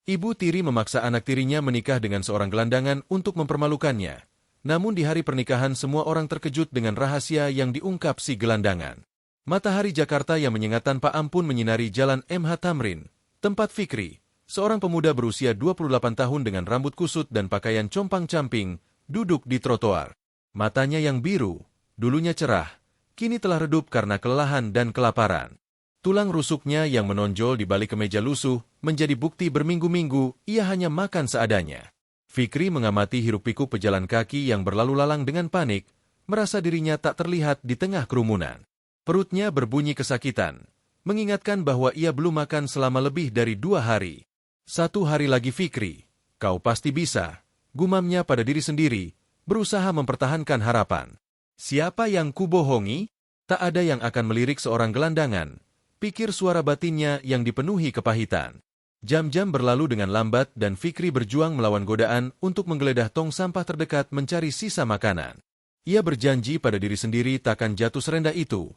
Ibu tiri memaksa anak tirinya menikah dengan seorang gelandangan untuk mempermalukannya. Namun di hari pernikahan semua orang terkejut dengan rahasia yang diungkap si gelandangan. Matahari Jakarta yang menyengat tanpa ampun menyinari jalan MH Tamrin, tempat Fikri, seorang pemuda berusia 28 tahun dengan rambut kusut dan pakaian compang-camping, duduk di trotoar. Matanya yang biru, dulunya cerah, kini telah redup karena kelelahan dan kelaparan. Tulang rusuknya yang menonjol di balik kemeja lusuh menjadi bukti berminggu-minggu ia hanya makan seadanya. Fikri mengamati hiruk-pikuk pejalan kaki yang berlalu lalang dengan panik, merasa dirinya tak terlihat di tengah kerumunan. Perutnya berbunyi kesakitan, mengingatkan bahwa ia belum makan selama lebih dari 2 hari. 1 hari lagi Fikri, kau pasti bisa, gumamnya pada diri sendiri, berusaha mempertahankan harapan. Siapa yang kubohongi? Tak ada yang akan melirik seorang gelandangan, pikir suara batinnya yang dipenuhi kepahitan. Jam-jam berlalu dengan lambat dan Fikri berjuang melawan godaan untuk menggeledah tong sampah terdekat mencari sisa makanan. Ia berjanji pada diri sendiri takkan jatuh serendah itu.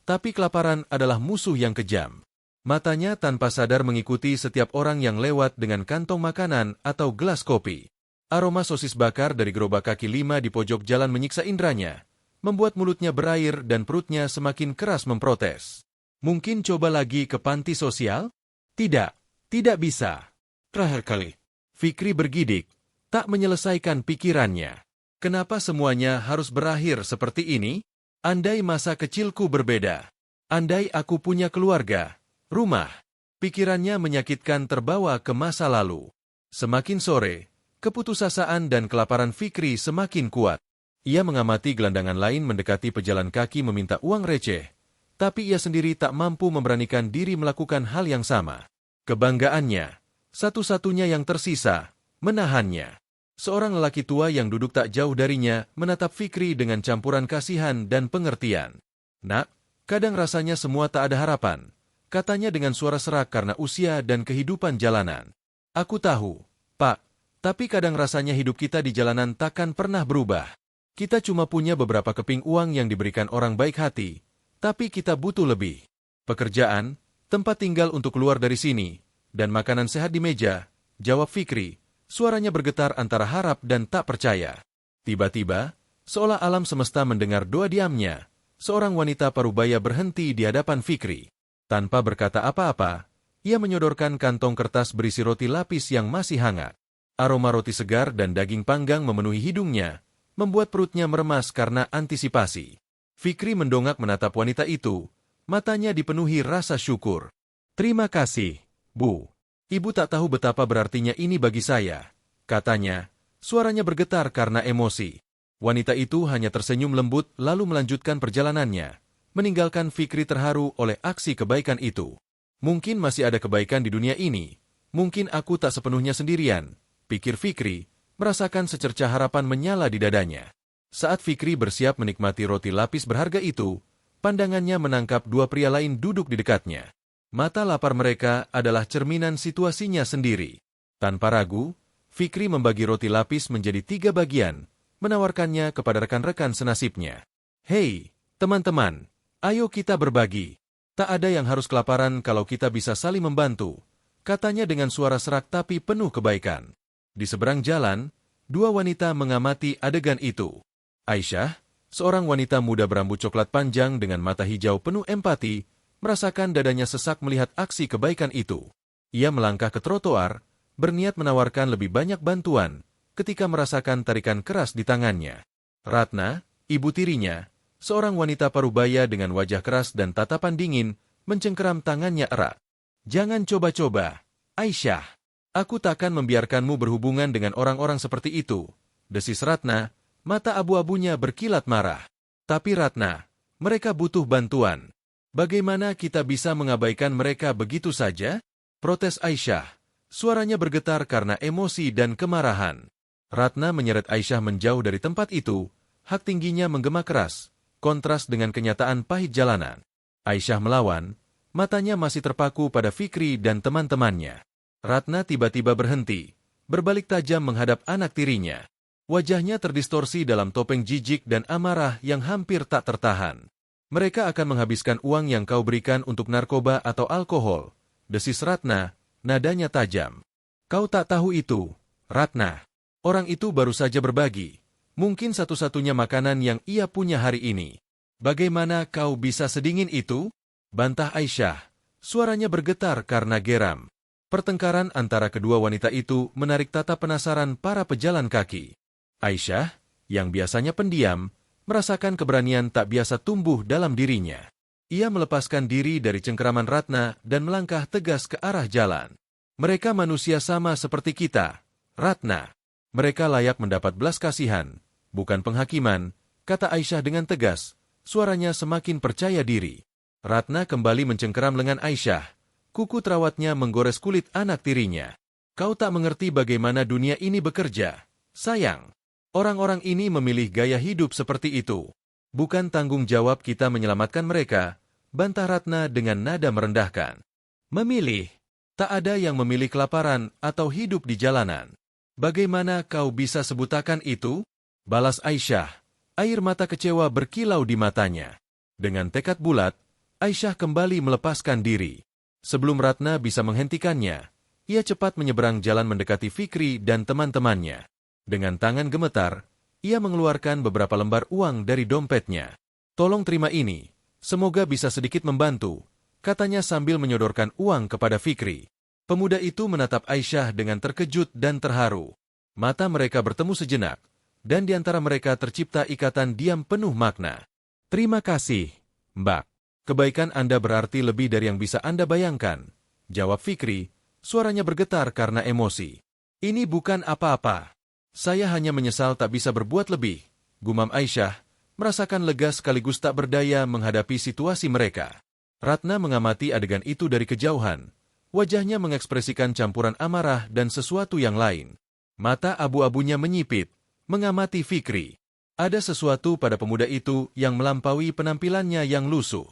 Tapi kelaparan adalah musuh yang kejam. Matanya tanpa sadar mengikuti setiap orang yang lewat dengan kantong makanan atau gelas kopi. Aroma sosis bakar dari gerobak kaki 5 di pojok jalan menyiksa indranya, membuat mulutnya berair dan perutnya semakin keras memprotes. Mungkin coba lagi ke panti sosial? Tidak, tidak bisa. Terakhir kali. Fikri bergidik, tak menyelesaikan pikirannya. Kenapa semuanya harus berakhir seperti ini? Andai masa kecilku berbeda. Andai aku punya keluarga, rumah. Pikirannya menyakitkan terbawa ke masa lalu. Semakin sore, keputusasaan dan kelaparan Fikri semakin kuat. Ia mengamati gelandangan lain mendekati pejalan kaki meminta uang receh, tapi ia sendiri tak mampu memberanikan diri melakukan hal yang sama. Kebanggaannya, satu-satunya yang tersisa, menahannya. Seorang lelaki tua yang duduk tak jauh darinya menatap Fikri dengan campuran kasihan dan pengertian. Nak, kadang rasanya semua tak ada harapan, katanya dengan suara serak karena usia dan kehidupan jalanan. Aku tahu, Pak, tapi kadang rasanya hidup kita di jalanan takkan pernah berubah. Kita cuma punya beberapa keping uang yang diberikan orang baik hati, tapi kita butuh lebih. Pekerjaan, tempat tinggal untuk keluar dari sini, dan makanan sehat di meja, jawab Fikri. Suaranya bergetar antara harap dan tak percaya. Tiba-tiba, seolah alam semesta mendengar doa diamnya, seorang wanita parubaya berhenti di hadapan Fikri. Tanpa berkata apa-apa, ia menyodorkan kantong kertas berisi roti lapis yang masih hangat. Aroma roti segar dan daging panggang memenuhi hidungnya, membuat perutnya meremas karena antisipasi. Fikri mendongak menatap wanita itu, matanya dipenuhi rasa syukur. Terima kasih, Bu. Ibu tak tahu betapa berartinya ini bagi saya, katanya, suaranya bergetar karena emosi. Wanita itu hanya tersenyum lembut lalu melanjutkan perjalanannya, meninggalkan Fikri terharu oleh aksi kebaikan itu. Mungkin masih ada kebaikan di dunia ini, mungkin aku tak sepenuhnya sendirian, pikir Fikri, merasakan secercah harapan menyala di dadanya. Saat Fikri bersiap menikmati roti lapis berharga itu, pandangannya menangkap 2 pria lain duduk di dekatnya. Mata lapar mereka adalah cerminan situasinya sendiri. Tanpa ragu, Fikri membagi roti lapis menjadi 3 bagian, menawarkannya kepada rekan-rekan senasibnya. Hei, teman-teman, ayo kita berbagi. Tak ada yang harus kelaparan kalau kita bisa saling membantu, katanya dengan suara serak tapi penuh kebaikan. Di seberang jalan, 2 wanita mengamati adegan itu. Aisyah, seorang wanita muda berambut coklat panjang dengan mata hijau penuh empati, merasakan dadanya sesak melihat aksi kebaikan itu. Ia melangkah ke trotoar, berniat menawarkan lebih banyak bantuan, ketika merasakan tarikan keras di tangannya. Ratna, ibu tirinya, seorang wanita parubaya dengan wajah keras dan tatapan dingin, mencengkeram tangannya erat. Jangan coba-coba, Aisyah. Aku takkan membiarkanmu berhubungan dengan orang-orang seperti itu, desis Ratna, mata abu-abunya berkilat marah. Tapi Ratna, mereka butuh bantuan. Bagaimana kita bisa mengabaikan mereka begitu saja? Protes Aisyah. Suaranya bergetar karena emosi dan kemarahan. Ratna menyeret Aisyah menjauh dari tempat itu, hak tingginya menggema keras, kontras dengan kenyataan pahit jalanan. Aisyah melawan, matanya masih terpaku pada Fikri dan teman-temannya. Ratna tiba-tiba berhenti, berbalik tajam menghadap anak tirinya. Wajahnya terdistorsi dalam topeng jijik dan amarah yang hampir tak tertahan. Mereka akan menghabiskan uang yang kau berikan untuk narkoba atau alkohol, desis Ratna, nadanya tajam. Kau tak tahu itu, Ratna. Orang itu baru saja berbagi. Mungkin satu-satunya makanan yang ia punya hari ini. Bagaimana kau bisa sedingin itu? Bantah Aisyah. Suaranya bergetar karena geram. Pertengkaran antara kedua wanita itu menarik tata penasaran para pejalan kaki. Aisyah, yang biasanya pendiam, merasakan keberanian tak biasa tumbuh dalam dirinya. Ia melepaskan diri dari cengkeraman Ratna dan melangkah tegas ke arah jalan. Mereka manusia sama seperti kita, Ratna. Mereka layak mendapat belas kasihan, bukan penghakiman, kata Aisyah dengan tegas, suaranya semakin percaya diri. Ratna kembali mencengkeram lengan Aisyah. Kuku terawatnya menggores kulit anak tirinya. Kau tak mengerti bagaimana dunia ini bekerja, sayang. Orang-orang ini memilih gaya hidup seperti itu. Bukan tanggung jawab kita menyelamatkan mereka, bantah Ratna dengan nada merendahkan. Memilih? Tak ada yang memilih kelaparan atau hidup di jalanan. Bagaimana kau bisa sebutakan itu? Balas Aisyah. Air mata kecewa berkilau di matanya. Dengan tekad bulat, Aisyah kembali melepaskan diri. Sebelum Ratna bisa menghentikannya, ia cepat menyeberang jalan mendekati Fikri dan teman-temannya. Dengan tangan gemetar, ia mengeluarkan beberapa lembar uang dari dompetnya. Tolong terima ini, semoga bisa sedikit membantu, katanya sambil menyodorkan uang kepada Fikri. Pemuda itu menatap Aisyah dengan terkejut dan terharu. Mata mereka bertemu sejenak, dan di antara mereka tercipta ikatan diam penuh makna. Terima kasih, Mbak. Kebaikan Anda berarti lebih dari yang bisa Anda bayangkan, jawab Fikri, suaranya bergetar karena emosi. Ini bukan apa-apa. Saya hanya menyesal tak bisa berbuat lebih, gumam Aisyah, merasakan lega sekaligus tak berdaya menghadapi situasi mereka. Ratna mengamati adegan itu dari kejauhan. Wajahnya mengekspresikan campuran amarah dan sesuatu yang lain. Mata abu-abunya menyipit, mengamati Fikri. Ada sesuatu pada pemuda itu yang melampaui penampilannya yang lusuh.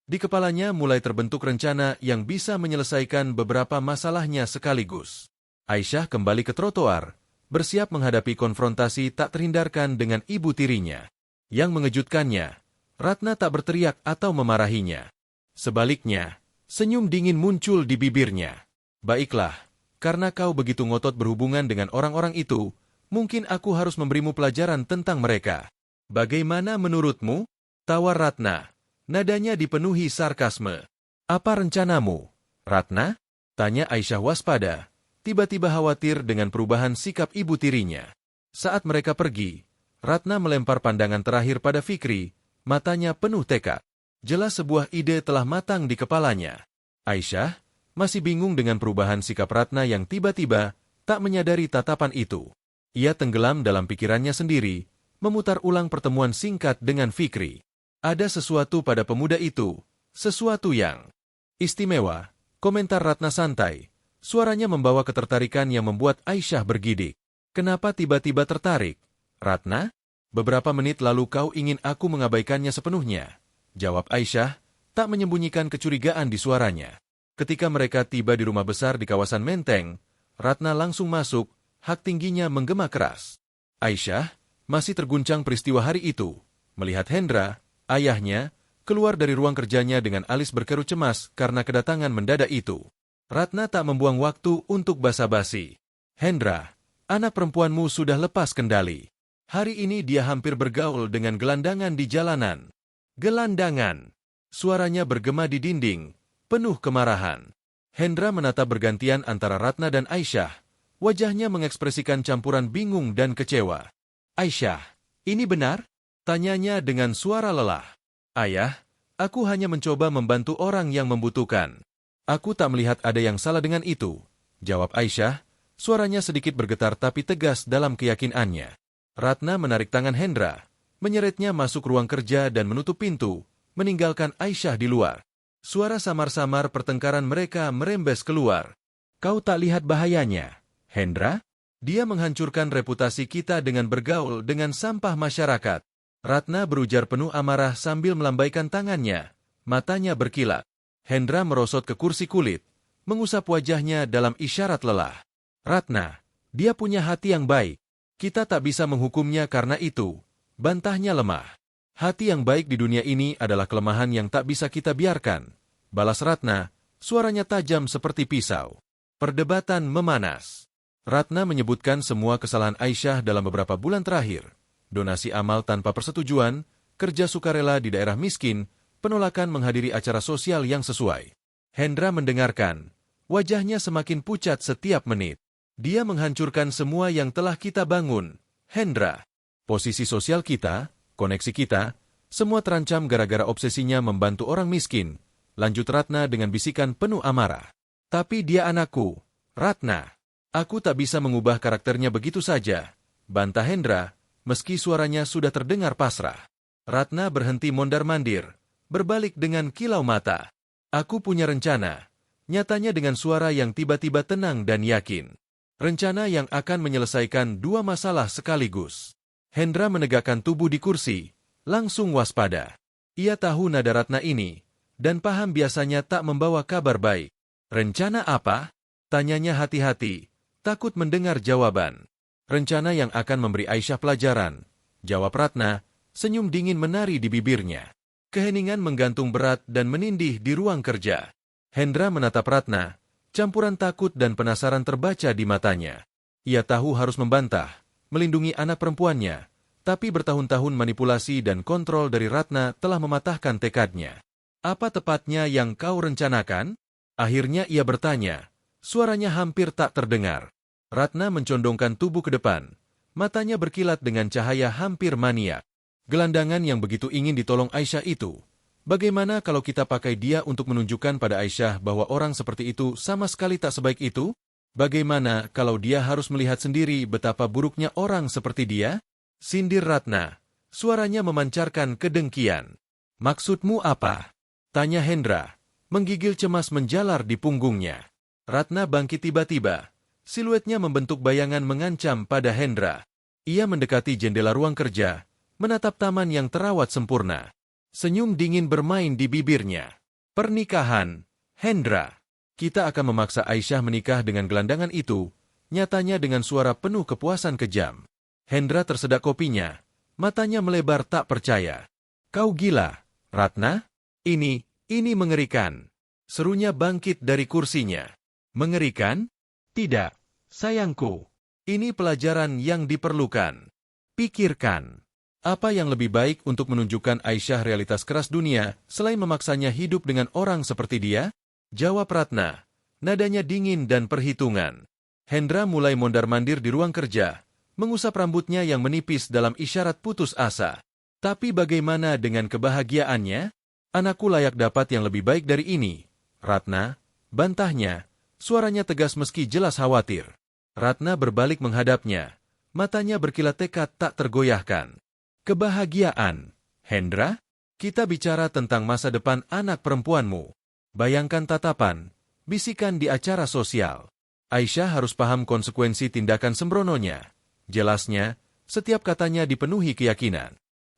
Di kepalanya mulai terbentuk rencana yang bisa menyelesaikan beberapa masalahnya sekaligus. Aisyah kembali ke trotoar, bersiap menghadapi konfrontasi tak terhindarkan dengan ibu tirinya. Yang mengejutkannya, Ratna tak berteriak atau memarahinya. Sebaliknya, senyum dingin muncul di bibirnya. Baiklah, karena kau begitu ngotot berhubungan dengan orang-orang itu, mungkin aku harus memberimu pelajaran tentang mereka. Bagaimana menurutmu? Tawar Ratna. Nadanya dipenuhi sarkasme. Apa rencanamu, Ratna? Tanya Aisyah waspada, tiba-tiba khawatir dengan perubahan sikap ibu tirinya. Saat mereka pergi, Ratna melempar pandangan terakhir pada Fikri, matanya penuh tekad. Jelas sebuah ide telah matang di kepalanya. Aisyah masih bingung dengan perubahan sikap Ratna yang tiba-tiba tak menyadari tatapan itu. Ia tenggelam dalam pikirannya sendiri, memutar ulang pertemuan singkat dengan Fikri. Ada sesuatu pada pemuda itu, sesuatu yang istimewa, komentar Ratna santai. Suaranya membawa ketertarikan yang membuat Aisyah bergidik. Kenapa tiba-tiba tertarik, Ratna? Beberapa menit lalu kau ingin aku mengabaikannya sepenuhnya, jawab Aisyah, tak menyembunyikan kecurigaan di suaranya. Ketika mereka tiba di rumah besar di kawasan Menteng, Ratna langsung masuk, hak tingginya menggema keras. Aisyah masih terguncang peristiwa hari itu, melihat Hendra, ayahnya, keluar dari ruang kerjanya dengan alis berkerut cemas karena kedatangan mendadak itu. Ratna tak membuang waktu untuk basa-basi. Hendra, anak perempuanmu sudah lepas kendali. Hari ini dia hampir bergaul dengan gelandangan di jalanan. Gelandangan. Suaranya bergema di dinding, penuh kemarahan. Hendra menatap bergantian antara Ratna dan Aisyah. Wajahnya mengekspresikan campuran bingung dan kecewa. Aisyah, ini benar? Tanyanya dengan suara lelah. Ayah, aku hanya mencoba membantu orang yang membutuhkan. Aku tak melihat ada yang salah dengan itu, jawab Aisyah, suaranya sedikit bergetar tapi tegas dalam keyakinannya. Ratna menarik tangan Hendra, menyeretnya masuk ruang kerja dan menutup pintu, meninggalkan Aisyah di luar. Suara samar-samar pertengkaran mereka merembes keluar. Kau tak lihat bahayanya, Hendra? Dia menghancurkan reputasi kita dengan bergaul dengan sampah masyarakat. Ratna berujar penuh amarah sambil melambaikan tangannya, matanya berkilat. Hendra merosot ke kursi kulit, mengusap wajahnya dalam isyarat lelah. Ratna, dia punya hati yang baik. Kita tak bisa menghukumnya karena itu, bantahnya lemah. Hati yang baik di dunia ini adalah kelemahan yang tak bisa kita biarkan. Balas Ratna, suaranya tajam seperti pisau. Perdebatan memanas. Ratna menyebutkan semua kesalahan Aisyah dalam beberapa bulan terakhir. Donasi amal tanpa persetujuan, kerja sukarela di daerah miskin, penolakan menghadiri acara sosial yang sesuai. Hendra mendengarkan. Wajahnya semakin pucat setiap menit. Dia menghancurkan semua yang telah kita bangun. Hendra. Posisi sosial kita, koneksi kita, semua terancam gara-gara obsesinya membantu orang miskin. Lanjut Ratna dengan bisikan penuh amarah. Tapi dia anakku, Ratna. Aku tak bisa mengubah karakternya begitu saja. Bantah Hendra, meski suaranya sudah terdengar pasrah. Ratna berhenti mondar-mandir, berbalik dengan kilau mata. Aku punya rencana. Nyatanya dengan suara yang tiba-tiba tenang dan yakin. Rencana yang akan menyelesaikan dua masalah sekaligus. Hendra menegakkan tubuh di kursi, langsung waspada. Ia tahu nada Ratna ini, dan paham biasanya tak membawa kabar baik. Rencana apa? Tanyanya hati-hati, takut mendengar jawaban. Rencana yang akan memberi Aisyah pelajaran. Jawab Ratna, senyum dingin menari di bibirnya. Keheningan menggantung berat dan menindih di ruang kerja. Hendra menatap Ratna, campuran takut dan penasaran terbaca di matanya. Ia tahu harus membantah, melindungi anak perempuannya, tapi bertahun-tahun manipulasi dan kontrol dari Ratna telah mematahkan tekadnya. Apa tepatnya yang kau rencanakan? Akhirnya ia bertanya, suaranya hampir tak terdengar. Ratna mencondongkan tubuh ke depan, matanya berkilat dengan cahaya hampir maniak. Gelandangan yang begitu ingin ditolong Aisyah itu, bagaimana kalau kita pakai dia untuk menunjukkan pada Aisyah bahwa orang seperti itu sama sekali tak sebaik itu? Bagaimana kalau dia harus melihat sendiri betapa buruknya orang seperti dia? Sindir Ratna, suaranya memancarkan kedengkian. Maksudmu apa? Tanya Hendra, menggigil cemas menjalar di punggungnya. Ratna bangkit tiba-tiba, siluetnya membentuk bayangan mengancam pada Hendra. Ia mendekati jendela ruang kerja, menatap taman yang terawat sempurna. Senyum dingin bermain di bibirnya. Pernikahan, Hendra. Kita akan memaksa Aisyah menikah dengan gelandangan itu, nyatanya dengan suara penuh kepuasan kejam. Hendra tersedak kopinya, matanya melebar tak percaya. Kau gila, Ratna? Ini mengerikan. Serunya bangkit dari kursinya. Mengerikan? Tidak, sayangku. Ini pelajaran yang diperlukan. Pikirkan. Apa yang lebih baik untuk menunjukkan Aisyah realitas keras dunia selain memaksanya hidup dengan orang seperti dia? Jawab Ratna. Nadanya dingin dan perhitungan. Hendra mulai mondar-mandir di ruang kerja, mengusap rambutnya yang menipis dalam isyarat putus asa. Tapi bagaimana dengan kebahagiaannya? Anakku layak dapat yang lebih baik dari ini. Ratna, bantahnya, suaranya tegas meski jelas khawatir. Ratna berbalik menghadapnya, matanya berkilat tekad tak tergoyahkan. Kebahagiaan, Hendra? Kita bicara tentang masa depan anak perempuanmu. Bayangkan tatapan, bisikan di acara sosial. Aisyah harus paham konsekuensi tindakan sembrononya. Jelasnya, setiap katanya dipenuhi keyakinan.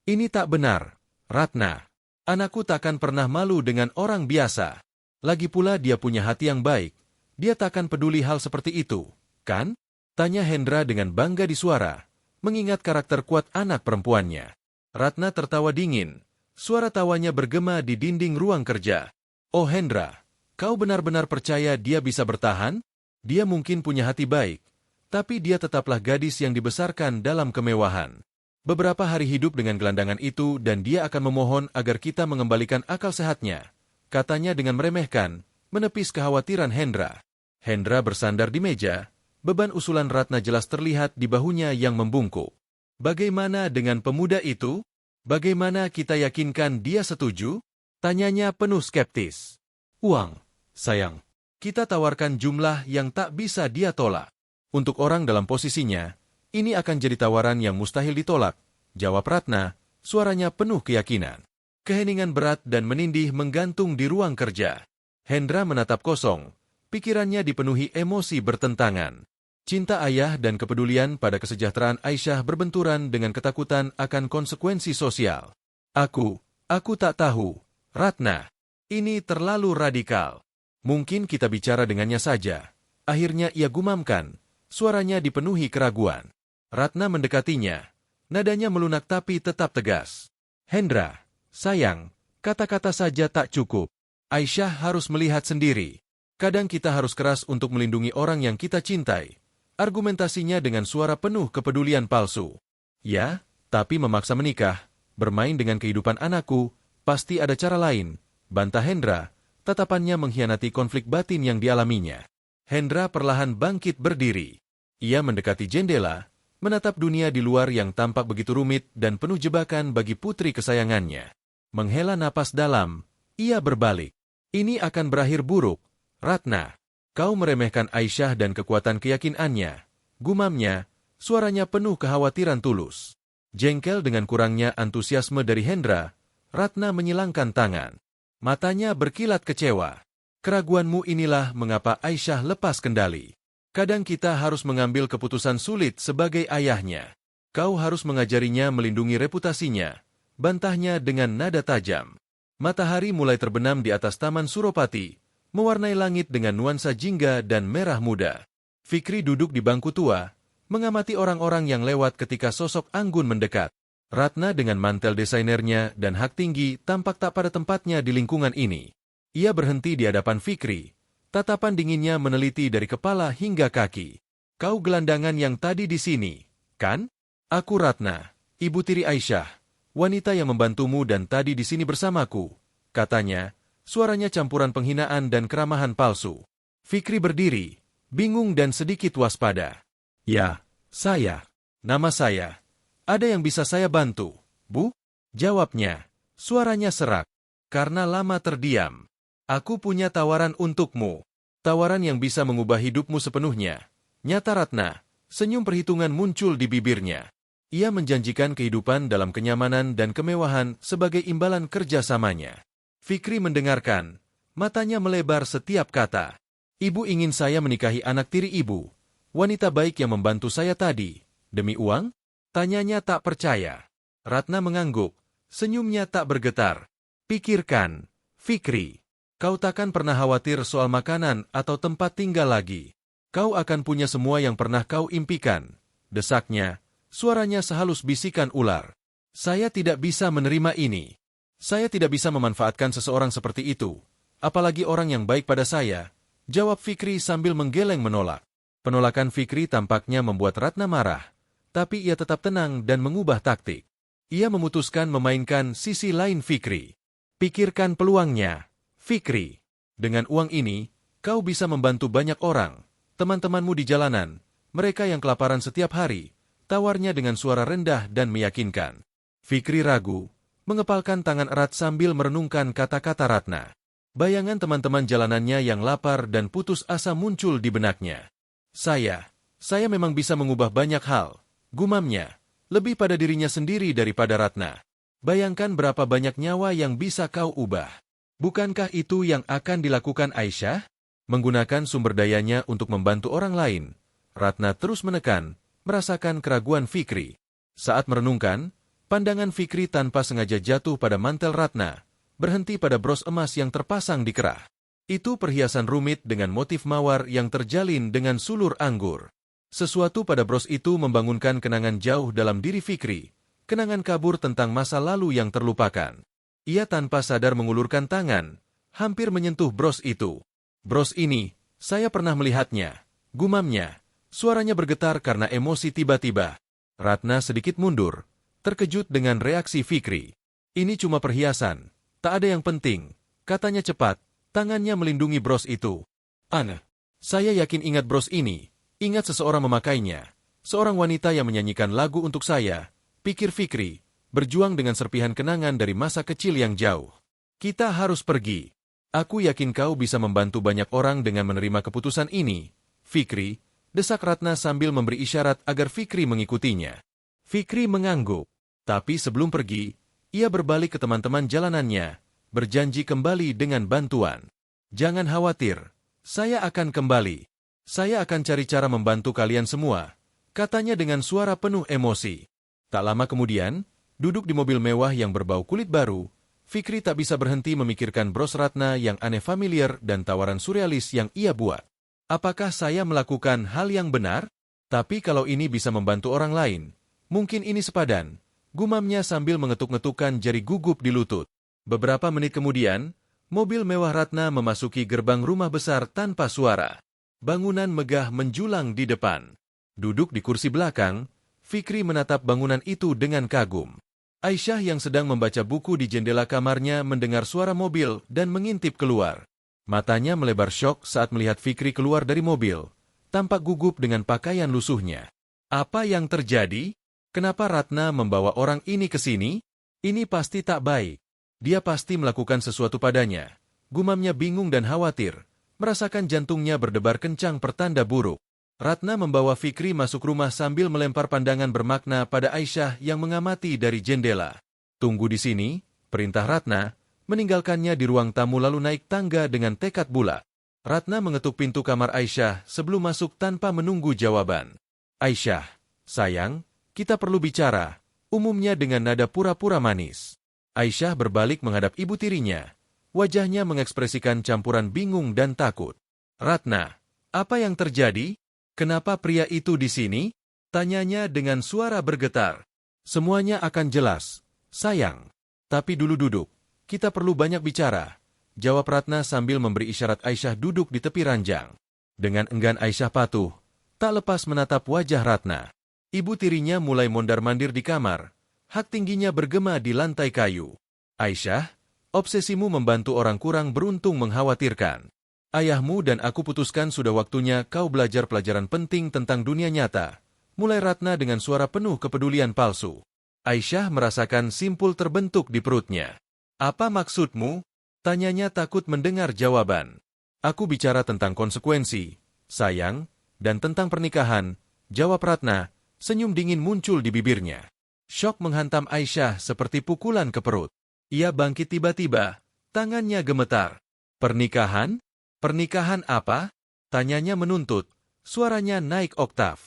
Ini tak benar, Ratna. Anakku takkan pernah malu dengan orang biasa. Lagi pula dia punya hati yang baik. Dia takkan peduli hal seperti itu, kan? Tanya Hendra dengan bangga di suara, mengingat karakter kuat anak perempuannya. Ratna tertawa dingin. Suara tawanya bergema di dinding ruang kerja. Oh Hendra, kau benar-benar percaya dia bisa bertahan? Dia mungkin punya hati baik, tapi dia tetaplah gadis yang dibesarkan dalam kemewahan. Beberapa hari hidup dengan gelandangan itu dan dia akan memohon agar kita mengembalikan akal sehatnya. Katanya dengan meremehkan, menepis kekhawatiran Hendra. Hendra bersandar di meja, beban usulan Ratna jelas terlihat di bahunya yang membungkuk. Bagaimana dengan pemuda itu? Bagaimana kita yakinkan dia setuju? Tanyanya penuh skeptis. Uang, sayang. Kita tawarkan jumlah yang tak bisa dia tolak. Untuk orang dalam posisinya, ini akan jadi tawaran yang mustahil ditolak, jawab Ratna, suaranya penuh keyakinan. Keheningan berat dan menindih menggantung di ruang kerja. Hendra menatap kosong, pikirannya dipenuhi emosi bertentangan. Cinta ayah dan kepedulian pada kesejahteraan Aisyah berbenturan dengan ketakutan akan konsekuensi sosial. Aku tak tahu, Ratna. Ini terlalu radikal. Mungkin kita bicara dengannya saja. Akhirnya ia gumamkan, suaranya dipenuhi keraguan. Ratna mendekatinya, nadanya melunak tapi tetap tegas. Hendra, sayang, kata-kata saja tak cukup. Aisyah harus melihat sendiri. Kadang kita harus keras untuk melindungi orang yang kita cintai. Argumentasinya dengan suara penuh kepedulian palsu. Ya, tapi memaksa menikah, bermain dengan kehidupan anakku, pasti ada cara lain, bantah Hendra, tatapannya mengkhianati konflik batin yang dialaminya. Hendra perlahan bangkit berdiri. Ia mendekati jendela, menatap dunia di luar yang tampak begitu rumit dan penuh jebakan bagi putri kesayangannya. Menghela napas dalam, ia berbalik. Ini akan berakhir buruk, Ratna. Kau meremehkan Aisyah dan kekuatan keyakinannya. Gumamnya, suaranya penuh kekhawatiran tulus. Jengkel dengan kurangnya antusiasme dari Hendra, Ratna menyilangkan tangan. Matanya berkilat kecewa. Keraguanmu inilah mengapa Aisyah lepas kendali. Kadang kita harus mengambil keputusan sulit sebagai ayahnya. Kau harus mengajarinya melindungi reputasinya, bantahnya dengan nada tajam. Matahari mulai terbenam di atas Taman Suropati, mewarnai langit dengan nuansa jingga dan merah muda. Fikri duduk di bangku tua, mengamati orang-orang yang lewat ketika sosok Anggun mendekat. Ratna dengan mantel desainernya dan hak tinggi tampak tak pada tempatnya di lingkungan ini. Ia berhenti di hadapan Fikri. Tatapan dinginnya meneliti dari kepala hingga kaki. Kau gelandangan yang tadi di sini, kan? Aku Ratna, ibu tiri Aisyah, wanita yang membantumu dan tadi di sini bersamaku, katanya, suaranya campuran penghinaan dan keramahan palsu. Fikri berdiri, bingung dan sedikit waspada. Ya, saya. Nama saya. Ada yang bisa saya bantu, Bu? Jawabnya, suaranya serak. Karena lama terdiam. Aku punya tawaran untukmu. Tawaran yang bisa mengubah hidupmu sepenuhnya. Nyata Ratna, senyum perhitungan muncul di bibirnya. Ia menjanjikan kehidupan dalam kenyamanan dan kemewahan sebagai imbalan kerjasamanya. Fikri mendengarkan, matanya melebar setiap kata. Ibu ingin saya menikahi anak tiri ibu, wanita baik yang membantu saya tadi. Demi uang? Tanyanya tak percaya. Ratna mengangguk, senyumnya tak bergetar. Pikirkan, Fikri. Kau takkan pernah khawatir soal makanan atau tempat tinggal lagi. Kau akan punya semua yang pernah kau impikan. Desaknya, suaranya sehalus bisikan ular. Saya tidak bisa menerima ini. Saya tidak bisa memanfaatkan seseorang seperti itu. Apalagi orang yang baik pada saya, jawab Fikri sambil menggeleng menolak. Penolakan Fikri tampaknya membuat Ratna marah, tapi ia tetap tenang dan mengubah taktik. Ia memutuskan memainkan sisi lain Fikri. Pikirkan peluangnya. Fikri, dengan uang ini, kau bisa membantu banyak orang, teman-temanmu di jalanan, mereka yang kelaparan setiap hari, tawarnya dengan suara rendah dan meyakinkan. Fikri ragu, mengepalkan tangan erat sambil merenungkan kata-kata Ratna. Bayangan teman-teman jalanannya yang lapar dan putus asa muncul di benaknya. Saya memang bisa mengubah banyak hal, gumamnya, lebih pada dirinya sendiri daripada Ratna. Bayangkan berapa banyak nyawa yang bisa kau ubah. Bukankah itu yang akan dilakukan Aisyah? Menggunakan sumber dayanya untuk membantu orang lain, Ratna terus menekan, merasakan keraguan Fikri. Saat merenungkan, pandangan Fikri tanpa sengaja jatuh pada mantel Ratna, berhenti pada bros emas yang terpasang di kerah. Itu perhiasan rumit dengan motif mawar yang terjalin dengan sulur anggur. Sesuatu pada bros itu membangunkan kenangan jauh dalam diri Fikri, kenangan kabur tentang masa lalu yang terlupakan. Ia tanpa sadar mengulurkan tangan, hampir menyentuh bros itu. Bros ini, saya pernah melihatnya, gumamnya. Suaranya bergetar karena emosi tiba-tiba. Ratna sedikit mundur, terkejut dengan reaksi Fikri. Ini cuma perhiasan, tak ada yang penting, katanya cepat, tangannya melindungi bros itu. Ana, saya yakin ingat bros ini, ingat seseorang memakainya, seorang wanita yang menyanyikan lagu untuk saya, pikir Fikri, berjuang dengan serpihan kenangan dari masa kecil yang jauh. Kita harus pergi. Aku yakin kau bisa membantu banyak orang dengan menerima keputusan ini, Fikri, desak Ratna sambil memberi isyarat agar Fikri mengikutinya. Fikri mengangguk, tapi sebelum pergi, ia berbalik ke teman-teman jalanannya, berjanji kembali dengan bantuan. Jangan khawatir, saya akan kembali. Saya akan cari cara membantu kalian semua, katanya dengan suara penuh emosi. Tak lama kemudian, duduk di mobil mewah yang berbau kulit baru, Fikri tak bisa berhenti memikirkan bros Ratna yang aneh familiar dan tawaran surrealis yang ia buat. Apakah saya melakukan hal yang benar? Tapi kalau ini bisa membantu orang lain, mungkin ini sepadan, gumamnya sambil mengetuk-ngetukkan jari gugup di lutut. Beberapa menit kemudian, Mobil mewah Ratna memasuki gerbang rumah besar tanpa suara. Bangunan megah menjulang di depan. Duduk di kursi belakang, Fikri menatap bangunan itu dengan kagum. Aisyah yang sedang membaca buku di jendela kamarnya mendengar suara mobil dan mengintip keluar. Matanya melebar syok saat melihat Fikri keluar dari mobil, tampak gugup dengan pakaian lusuhnya. Apa yang terjadi? Kenapa Ratna membawa orang ini ke sini? Ini pasti tak baik. Dia pasti melakukan sesuatu padanya. Gumamnya bingung dan khawatir, merasakan jantungnya berdebar kencang pertanda buruk. Ratna membawa Fikri masuk rumah sambil melempar pandangan bermakna pada Aisyah yang mengamati dari jendela. Tunggu di sini, perintah Ratna, meninggalkannya di ruang tamu lalu naik tangga dengan tekad bulat. Ratna mengetuk pintu kamar Aisyah sebelum masuk tanpa menunggu jawaban. Aisyah, sayang, kita perlu bicara, umumnya dengan nada pura-pura manis. Aisyah berbalik menghadap ibu tirinya. Wajahnya mengekspresikan campuran bingung dan takut. Ratna, apa yang terjadi? Kenapa pria itu di sini? Tanyanya dengan suara bergetar. Semuanya akan jelas, sayang. Tapi dulu duduk, kita perlu banyak bicara. Jawab Ratna sambil memberi isyarat Aisyah duduk di tepi ranjang. Dengan enggan Aisyah patuh, tak lepas menatap wajah Ratna. Ibu tirinya mulai mondar-mandir di kamar. Hak tingginya bergema di lantai kayu. Aisyah, obsesimu membantu orang kurang beruntung mengkhawatirkan. Ayahmu dan aku putuskan sudah waktunya kau belajar pelajaran penting tentang dunia nyata. Mulai Ratna dengan suara penuh kepedulian palsu. Aisyah merasakan simpul terbentuk di perutnya. Apa maksudmu? Tanyanya takut mendengar jawaban. Aku bicara tentang konsekuensi, sayang, dan tentang pernikahan, jawab Ratna, senyum dingin muncul di bibirnya. Syok menghantam Aisyah seperti pukulan ke perut. Ia bangkit tiba-tiba, tangannya gemetar. Pernikahan? Pernikahan apa? Tanyanya menuntut, suaranya naik oktav.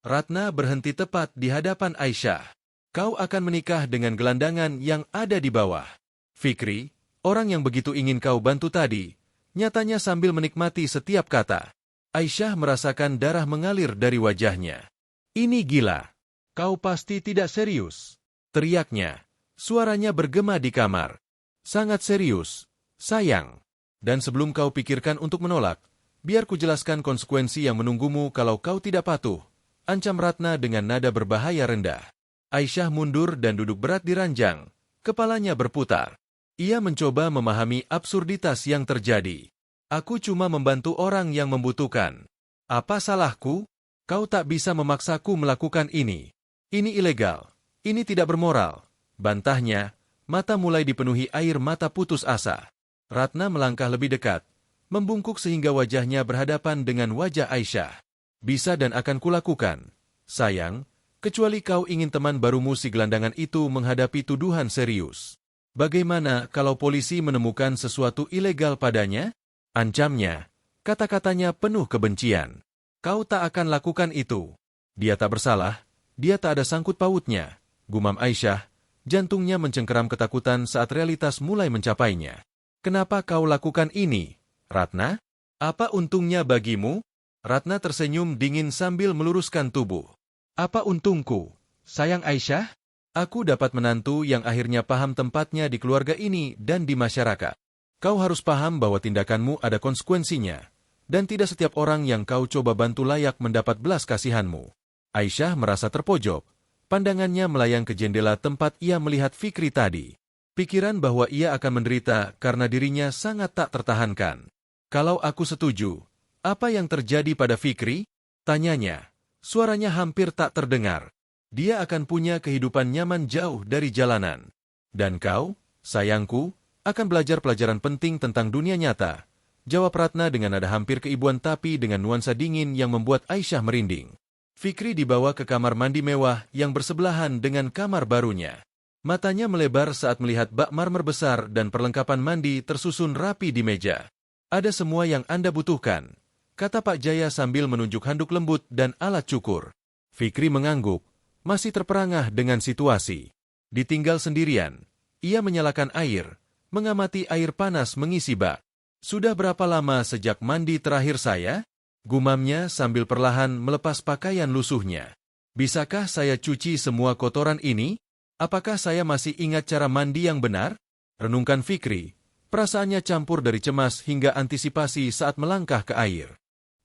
Ratna berhenti tepat di hadapan Aisyah. Kau akan menikah dengan gelandangan yang ada di bawah. Fikri, orang yang begitu ingin kau bantu tadi, nyatanya sambil menikmati setiap kata. Aisyah merasakan darah mengalir dari wajahnya. Ini gila. Kau pasti tidak serius. Teriaknya. Suaranya bergema di kamar. Sangat serius, sayang. Dan sebelum kau pikirkan untuk menolak, biar ku jelaskan konsekuensi yang menunggumu kalau kau tidak patuh. Ancam Ratna dengan nada berbahaya rendah. Aisyah mundur dan duduk berat di ranjang. Kepalanya berputar. Ia mencoba memahami absurditas yang terjadi. Aku cuma membantu orang yang membutuhkan. Apa salahku? Kau tak bisa memaksaku melakukan ini. Ini ilegal. Ini tidak bermoral. Bantahnya, mata mulai dipenuhi air mata putus asa. Ratna melangkah lebih dekat, membungkuk sehingga wajahnya berhadapan dengan wajah Aisyah. Bisa dan akan kulakukan, sayang, kecuali kau ingin teman barumu si gelandangan itu menghadapi tuduhan serius. Bagaimana kalau polisi menemukan sesuatu ilegal padanya? Ancamnya, kata-katanya penuh kebencian. Kau tak akan lakukan itu. Dia tak bersalah, dia tak ada sangkut pautnya, gumam Aisyah, jantungnya mencengkeram ketakutan saat realitas mulai mencapainya. Kenapa kau lakukan ini, Ratna? Apa untungnya bagimu? Ratna tersenyum dingin sambil meluruskan tubuh. Apa untungku, sayang Aisyah? Aku dapat menantu yang akhirnya paham tempatnya di keluarga ini dan di masyarakat. Kau harus paham bahwa tindakanmu ada konsekuensinya, dan tidak setiap orang yang kau coba bantu layak mendapat belas kasihanmu. Aisyah merasa terpojok, pandangannya melayang ke jendela tempat ia melihat Fikri tadi. Pikiran bahwa ia akan menderita karena dirinya sangat tak tertahankan. Kalau aku setuju, apa yang terjadi pada Fikri? Tanyanya. Suaranya hampir tak terdengar. Dia akan punya kehidupan nyaman jauh dari jalanan. Dan kau, sayangku, akan belajar pelajaran penting tentang dunia nyata. Jawab Ratna dengan nada hampir keibuan tapi dengan nuansa dingin yang membuat Aisyah merinding. Fikri dibawa ke kamar mandi mewah yang bersebelahan dengan kamar barunya. Matanya melebar saat melihat bak marmer besar dan perlengkapan mandi tersusun rapi di meja. Ada semua yang Anda butuhkan, kata Pak Jaya sambil menunjuk handuk lembut dan alat cukur. Fikri mengangguk, masih terperangah dengan situasi. Ditinggal sendirian, ia menyalakan air, mengamati air panas mengisi bak. Sudah berapa lama sejak mandi terakhir saya? Gumamnya sambil perlahan melepas pakaian lusuhnya. Bisakah saya cuci semua kotoran ini? Apakah saya masih ingat cara mandi yang benar? Renungkan Fikri, Perasaannya campur dari cemas hingga antisipasi saat melangkah ke air.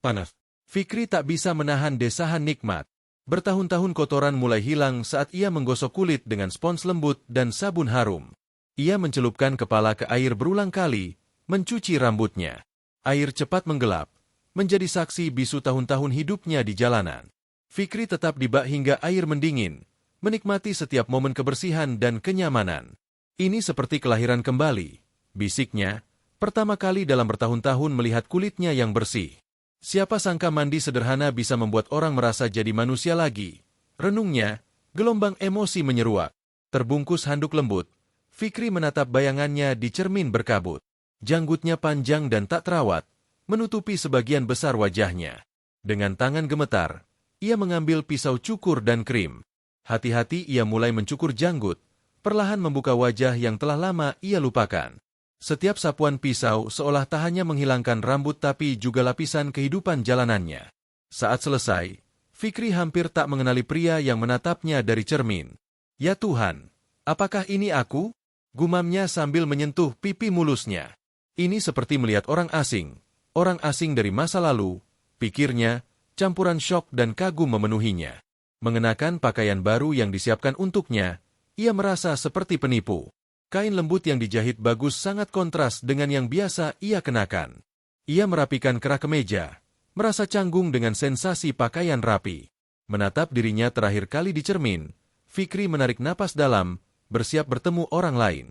Panas. Fikri tak bisa menahan desahan nikmat. Bertahun-tahun kotoran mulai hilang saat ia menggosok kulit dengan spons lembut dan sabun harum. Ia mencelupkan kepala ke air berulang kali, mencuci rambutnya. Air cepat menggelap, menjadi saksi bisu tahun-tahun hidupnya di jalanan. Fikri tetap di bak hingga air mendingin, menikmati setiap momen kebersihan dan kenyamanan. Ini seperti kelahiran kembali, bisiknya, pertama kali dalam bertahun-tahun melihat kulitnya yang bersih. Siapa sangka mandi sederhana bisa membuat orang merasa jadi manusia lagi. Renungnya, gelombang emosi menyeruak. Terbungkus handuk lembut, Fikri menatap bayangannya di cermin berkabut. Janggutnya panjang dan tak terawat, menutupi sebagian besar wajahnya. Dengan tangan gemetar, ia mengambil pisau cukur dan krim. Hati-hati ia mulai mencukur janggut, perlahan membuka wajah yang telah lama ia lupakan. Setiap sapuan pisau seolah tak hanya menghilangkan rambut tapi juga lapisan kehidupan jalanannya. Saat selesai, Fikri hampir tak mengenali pria yang menatapnya dari cermin. Ya Tuhan, apakah ini aku? Gumamnya sambil menyentuh pipi mulusnya. Ini seperti melihat orang asing dari masa lalu, pikirnya, campuran syok dan kagum memenuhinya. Mengenakan pakaian baru yang disiapkan untuknya, ia merasa seperti penipu. Kain lembut yang dijahit bagus sangat kontras dengan yang biasa ia kenakan. Ia merapikan kerak kemeja, merasa canggung dengan sensasi pakaian rapi. Menatap dirinya terakhir kali di cermin, Fikri menarik napas dalam, bersiap bertemu orang lain.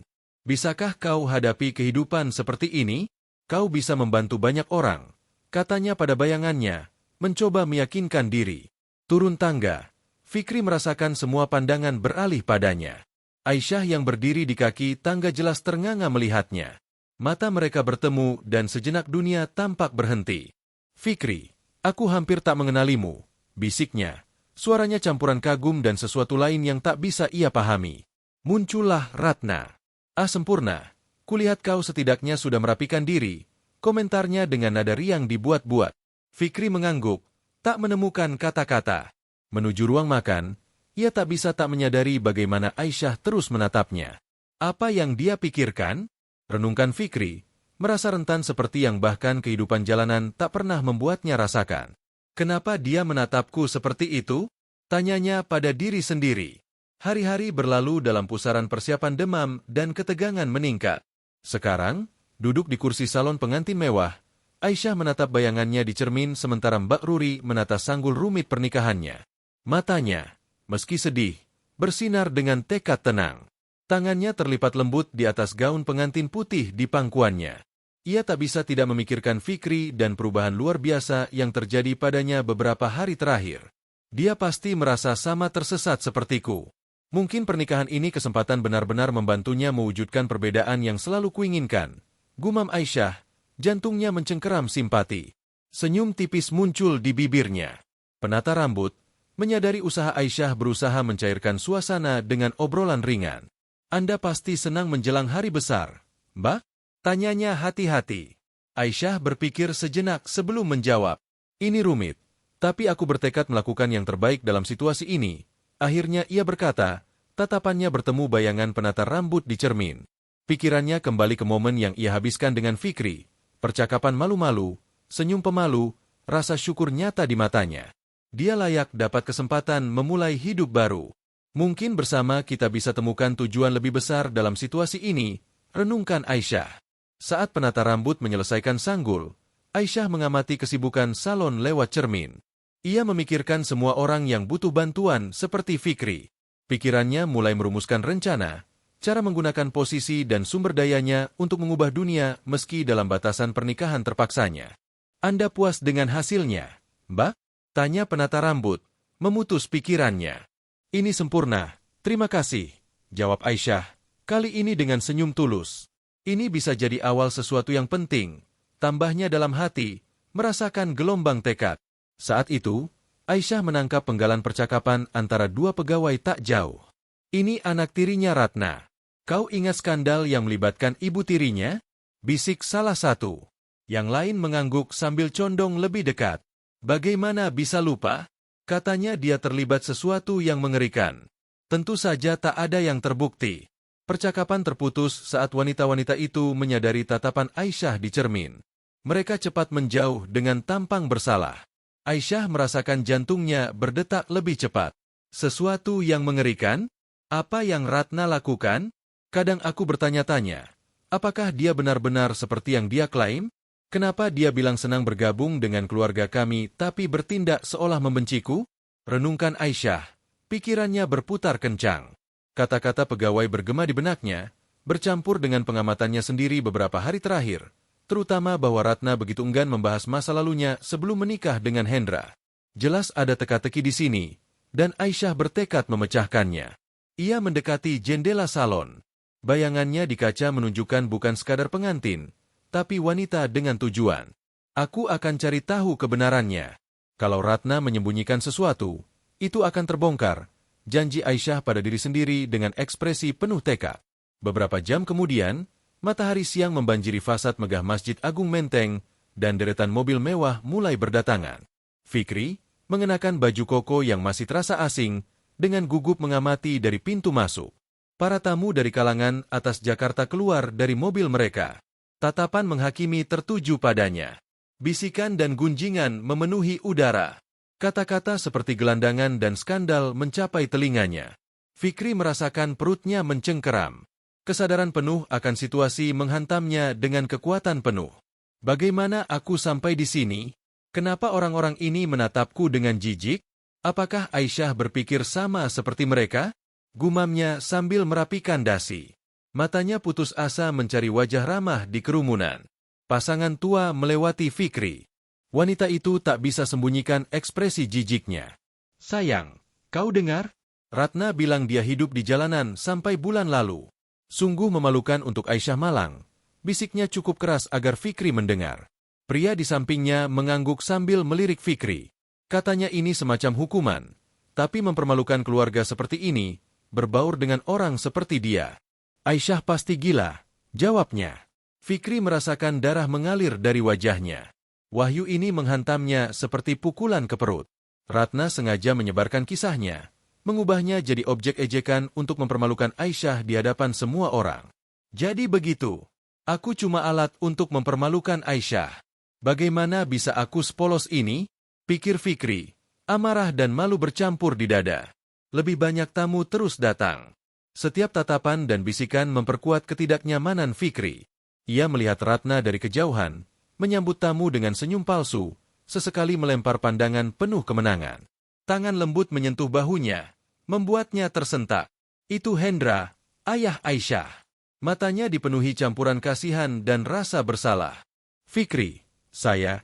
Bisakah kau hadapi kehidupan seperti ini? Kau bisa membantu banyak orang, katanya pada bayangannya, mencoba meyakinkan diri. Turun tangga, Fikri merasakan semua pandangan beralih padanya. Aisyah yang berdiri di kaki tangga jelas ternganga melihatnya. Mata mereka bertemu dan sejenak dunia tampak berhenti. Fikri, aku hampir tak mengenalimu, bisiknya. Suaranya campuran kagum dan sesuatu lain yang tak bisa ia pahami. Muncullah Ratna. Ah sempurna, kulihat kau setidaknya sudah merapikan diri, komentarnya dengan nada riang dibuat-buat. Fikri mengangguk, tak menemukan kata-kata. Menuju ruang makan, ia tak bisa tak menyadari bagaimana Aisyah terus menatapnya. Apa yang dia pikirkan? Renungkan Fikri, merasa rentan seperti yang bahkan kehidupan jalanan tak pernah membuatnya rasakan. Kenapa dia menatapku seperti itu? Tanyanya pada diri sendiri. Hari-hari berlalu dalam pusaran persiapan demam dan ketegangan meningkat. Sekarang, duduk di kursi salon pengantin mewah, Aisyah menatap bayangannya di cermin sementara Mbak Ruri menata sanggul rumit pernikahannya. Matanya, meski sedih, bersinar dengan tekad tenang. Tangannya terlipat lembut di atas gaun pengantin putih di pangkuannya. Ia tak bisa tidak memikirkan Fikri dan perubahan luar biasa yang terjadi padanya beberapa hari terakhir. Dia pasti merasa sama tersesat sepertiku. Mungkin pernikahan ini kesempatan benar-benar membantunya mewujudkan perbedaan yang selalu kuinginkan. Gumam Aisyah, jantungnya mencengkeram simpati. Senyum tipis muncul di bibirnya. Penata rambut, menyadari usaha Aisyah berusaha mencairkan suasana dengan obrolan ringan. Anda pasti senang menjelang hari besar, Mbak? Tanyanya hati-hati. Aisyah berpikir sejenak sebelum menjawab. Ini rumit, tapi aku bertekad melakukan yang terbaik dalam situasi ini. Akhirnya ia berkata, tatapannya bertemu bayangan penata rambut di cermin. Pikirannya kembali ke momen yang ia habiskan dengan Fikri. Percakapan malu-malu, senyum pemalu, rasa syukur nyata di matanya. Dia layak dapat kesempatan memulai hidup baru. Mungkin bersama kita bisa temukan tujuan lebih besar dalam situasi ini, renungkan Aisyah. Saat penata rambut menyelesaikan sanggul, Aisyah mengamati kesibukan salon lewat cermin. Ia memikirkan semua orang yang butuh bantuan seperti Fikri. Pikirannya mulai merumuskan rencana, cara menggunakan posisi dan sumber dayanya untuk mengubah dunia meski dalam batasan pernikahan terpaksanya. Anda puas dengan hasilnya, Mbak? Tanya penata rambut, memutus pikirannya. Ini sempurna, terima kasih, jawab Aisyah, kali ini dengan senyum tulus. Ini bisa jadi awal sesuatu yang penting, tambahnya dalam hati, merasakan gelombang tekad. Saat itu, Aisyah menangkap penggalan percakapan antara dua pegawai tak jauh. Ini anak tirinya Ratna. Kau ingat skandal yang melibatkan ibu tirinya? Bisik salah satu. Yang lain mengangguk sambil condong lebih dekat. Bagaimana bisa lupa? Katanya dia terlibat sesuatu yang mengerikan. Tentu saja tak ada yang terbukti. Percakapan terputus saat wanita-wanita itu menyadari tatapan Aisyah di cermin. Mereka cepat menjauh dengan tampang bersalah. Aisyah merasakan jantungnya berdetak lebih cepat. Sesuatu yang mengerikan? Apa yang Ratna lakukan? Kadang aku bertanya-tanya, apakah dia benar-benar seperti yang dia klaim? Kenapa dia bilang senang bergabung dengan keluarga kami tapi bertindak seolah membenciku? Renungkan Aisyah. Pikirannya berputar kencang. Kata-kata pegawai bergema di benaknya, bercampur dengan pengamatannya sendiri beberapa hari terakhir, terutama bahwa Ratna begitu enggan membahas masa lalunya sebelum menikah dengan Hendra. Jelas ada teka-teki di sini, dan Aisyah bertekad memecahkannya. Ia mendekati jendela salon. Bayangannya di kaca menunjukkan bukan sekadar pengantin, tapi wanita dengan tujuan. Aku akan cari tahu kebenarannya. Kalau Ratna menyembunyikan sesuatu, itu akan terbongkar. Janji Aisyah pada diri sendiri dengan ekspresi penuh tekad. Beberapa jam kemudian, matahari siang membanjiri fasad megah Masjid Agung Menteng, dan deretan mobil mewah mulai berdatangan. Fikri, mengenakan baju koko yang masih terasa asing, dengan gugup mengamati dari pintu masuk. Para tamu dari kalangan atas Jakarta keluar dari mobil mereka. Tatapan menghakimi tertuju padanya. Bisikan dan gunjingan memenuhi udara. Kata-kata seperti gelandangan dan skandal mencapai telinganya. Fikri merasakan perutnya mencengkeram. Kesadaran penuh akan situasi menghantamnya dengan kekuatan penuh. Bagaimana aku sampai di sini? Kenapa orang-orang ini menatapku dengan jijik? Apakah Aisyah berpikir sama seperti mereka? Gumamnya sambil merapikan dasi. Matanya putus asa mencari wajah ramah di kerumunan. Pasangan tua melewati Fikri. Wanita itu tak bisa sembunyikan ekspresi jijiknya. Sayang, kau dengar? Ratna bilang dia hidup di jalanan sampai bulan lalu. Sungguh memalukan untuk Aisyah Malang. Bisiknya cukup keras agar Fikri mendengar. Pria di sampingnya mengangguk sambil melirik Fikri. Katanya ini semacam hukuman. Tapi mempermalukan keluarga seperti ini, berbaur dengan orang seperti dia. Aisyah pasti gila, jawabnya. Fikri merasakan darah mengalir dari wajahnya. Wahyu ini menghantamnya seperti pukulan ke perut. Ratna sengaja menyebarkan kisahnya, mengubahnya jadi objek ejekan untuk mempermalukan Aisyah di hadapan semua orang. Jadi begitu, aku cuma alat untuk mempermalukan Aisyah. Bagaimana bisa aku sepolos ini? Pikir Fikri, amarah dan malu bercampur di dada. Lebih banyak tamu terus datang. Setiap tatapan dan bisikan memperkuat ketidaknyamanan Fikri. Ia melihat Ratna dari kejauhan, menyambut tamu dengan senyum palsu, sesekali melempar pandangan penuh kemenangan. Tangan lembut menyentuh bahunya, membuatnya tersentak. Itu Hendra, ayah Aisyah. Matanya dipenuhi campuran kasihan dan rasa bersalah. Fikri, saya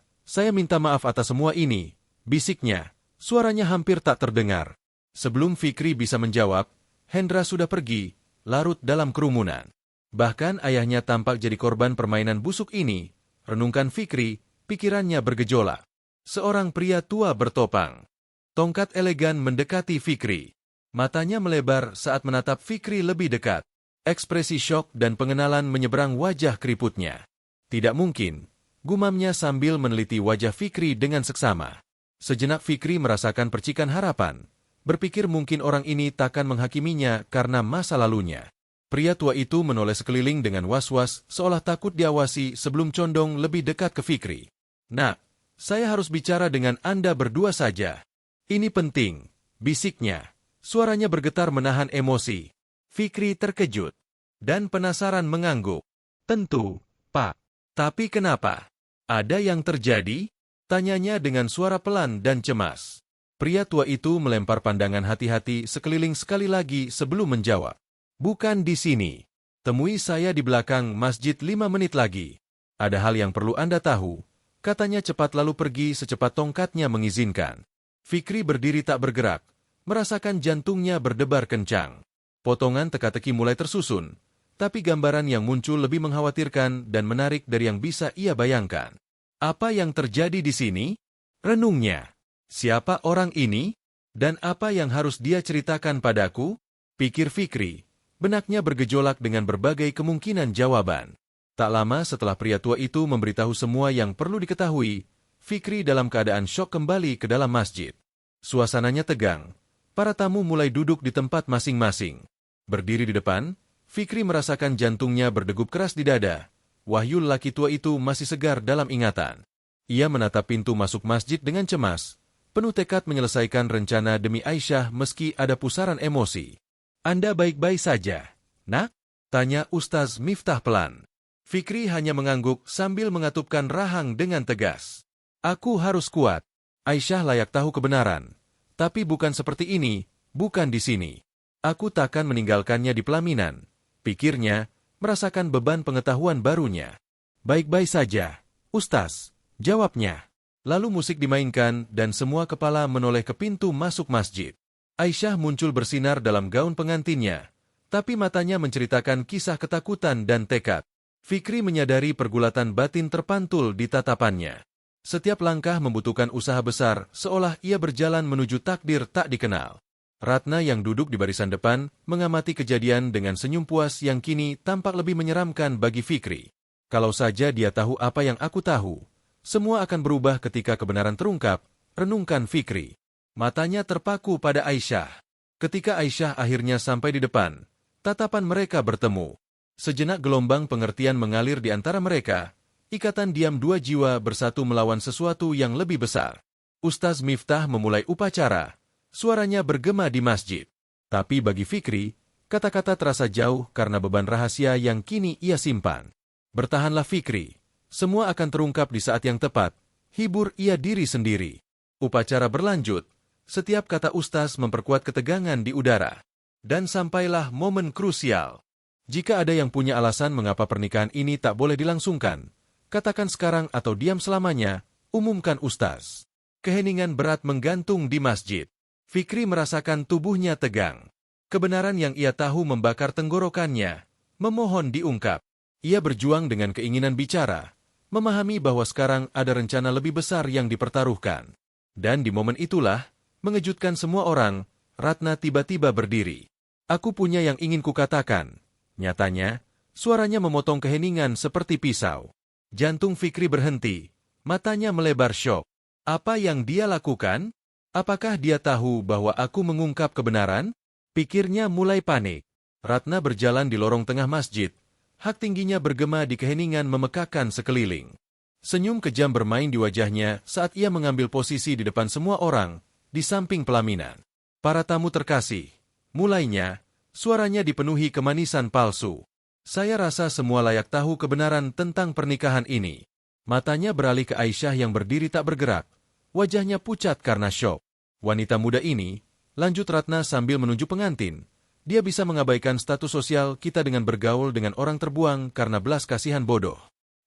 minta maaf atas semua ini, bisiknya, suaranya hampir tak terdengar. Sebelum Fikri bisa menjawab, Hendra sudah pergi, larut dalam kerumunan. Bahkan ayahnya tampak jadi korban permainan busuk ini. Renungkan Fikri, pikirannya bergejolak. Seorang pria tua bertopang. Tongkat elegan mendekati Fikri. Matanya melebar saat menatap Fikri lebih dekat. Ekspresi syok dan pengenalan menyeberang wajah keriputnya. Tidak mungkin, gumamnya sambil meneliti wajah Fikri dengan seksama. Sejenak Fikri merasakan percikan harapan. Berpikir mungkin orang ini takkan menghakiminya karena masa lalunya. Pria tua itu menoleh sekeliling dengan was-was, seolah takut diawasi sebelum condong lebih dekat ke Fikri. Nak, saya harus bicara dengan Anda berdua saja. Ini penting, bisiknya. Suaranya bergetar menahan emosi. Fikri terkejut dan penasaran mengangguk. Tentu, Pak. Tapi kenapa? Ada yang terjadi? Tanyanya dengan suara pelan dan cemas. Pria tua itu melempar pandangan hati-hati sekeliling sekali lagi sebelum menjawab. Bukan di sini. Temui saya di belakang masjid 5 menit lagi. Ada hal yang perlu Anda tahu. Katanya cepat lalu pergi secepat tongkatnya mengizinkan. Fikri berdiri tak bergerak, merasakan jantungnya berdebar kencang. Potongan teka-teki mulai tersusun, tapi gambaran yang muncul lebih mengkhawatirkan dan menarik dari yang bisa ia bayangkan. Apa yang terjadi di sini? Renungnya. Siapa orang ini? Dan apa yang harus dia ceritakan padaku? Pikir Fikri. Benaknya bergejolak dengan berbagai kemungkinan jawaban. Tak lama setelah pria tua itu memberitahu semua yang perlu diketahui, Fikri dalam keadaan syok kembali ke dalam masjid. Suasananya tegang. Para tamu mulai duduk di tempat masing-masing. Berdiri di depan, Fikri merasakan jantungnya berdegup keras di dada. Wahyu lelaki tua itu masih segar dalam ingatan. Ia menatap pintu masuk masjid dengan cemas, penuh tekad menyelesaikan rencana demi Aisyah meski ada pusaran emosi. "Anda baik-baik saja, nak?" tanya Ustaz Miftah pelan. Fikri hanya mengangguk sambil mengatupkan rahang dengan tegas. "Aku harus kuat. Aisyah layak tahu kebenaran. Tapi bukan seperti ini, bukan di sini. Aku takkan meninggalkannya di pelaminan," pikirnya, merasakan beban pengetahuan barunya. "Baik-baik saja, Ustaz," jawabnya. Lalu musik dimainkan dan semua kepala menoleh ke pintu masuk masjid. Aisyah muncul bersinar dalam gaun pengantinnya, tapi matanya menceritakan kisah ketakutan dan tekad. Fikri menyadari pergulatan batin terpantul di tatapannya. Setiap langkah membutuhkan usaha besar, seolah ia berjalan menuju takdir tak dikenal. Ratna yang duduk di barisan depan mengamati kejadian dengan senyum puas yang kini tampak lebih menyeramkan bagi Fikri. "Kalau saja dia tahu apa yang aku tahu, semua akan berubah ketika kebenaran terungkap," renungkan Fikri. Matanya terpaku pada Aisyah. Ketika Aisyah akhirnya sampai di depan, tatapan mereka bertemu. Sejenak gelombang pengertian mengalir di antara mereka. Ikatan diam dua jiwa bersatu melawan sesuatu yang lebih besar. Ustaz Miftah memulai upacara. Suaranya bergema di masjid. Tapi bagi Fikri, kata-kata terasa jauh karena beban rahasia yang kini ia simpan. "Bertahanlah Fikri. Semua akan terungkap di saat yang tepat," hibur ia diri sendiri. Upacara berlanjut. Setiap kata Ustaz memperkuat ketegangan di udara. Dan sampailah momen krusial. Jika ada yang punya alasan mengapa pernikahan ini tak boleh dilangsungkan, katakan sekarang atau diam selamanya, umumkan Ustaz. Keheningan berat menggantung di masjid. Fikri merasakan tubuhnya tegang. Kebenaran yang ia tahu membakar tenggorokannya, memohon diungkap. Ia berjuang dengan keinginan bicara, memahami bahwa sekarang ada rencana lebih besar yang dipertaruhkan. Dan di momen itulah, mengejutkan semua orang, Ratna tiba-tiba berdiri. "Aku punya yang ingin kukatakan." Nyatanya, suaranya memotong keheningan seperti pisau. Jantung Fikri berhenti, matanya melebar syok. Apa yang dia lakukan? Apakah dia tahu bahwa aku mengungkap kebenaran? Pikirnya mulai panik. Ratna berjalan di lorong tengah masjid. Hak tingginya bergema di keheningan memekakan sekeliling. Senyum kejam bermain di wajahnya saat ia mengambil posisi di depan semua orang, di samping pelaminan. "Para tamu terkasih," mulainya, suaranya dipenuhi kemanisan palsu. "Saya rasa semua layak tahu kebenaran tentang pernikahan ini." Matanya beralih ke Aisyah yang berdiri tak bergerak. Wajahnya pucat karena syok. "Wanita muda ini," lanjut Ratna sambil menunjuk pengantin, "dia bisa mengabaikan status sosial kita dengan bergaul dengan orang terbuang karena belas kasihan bodoh."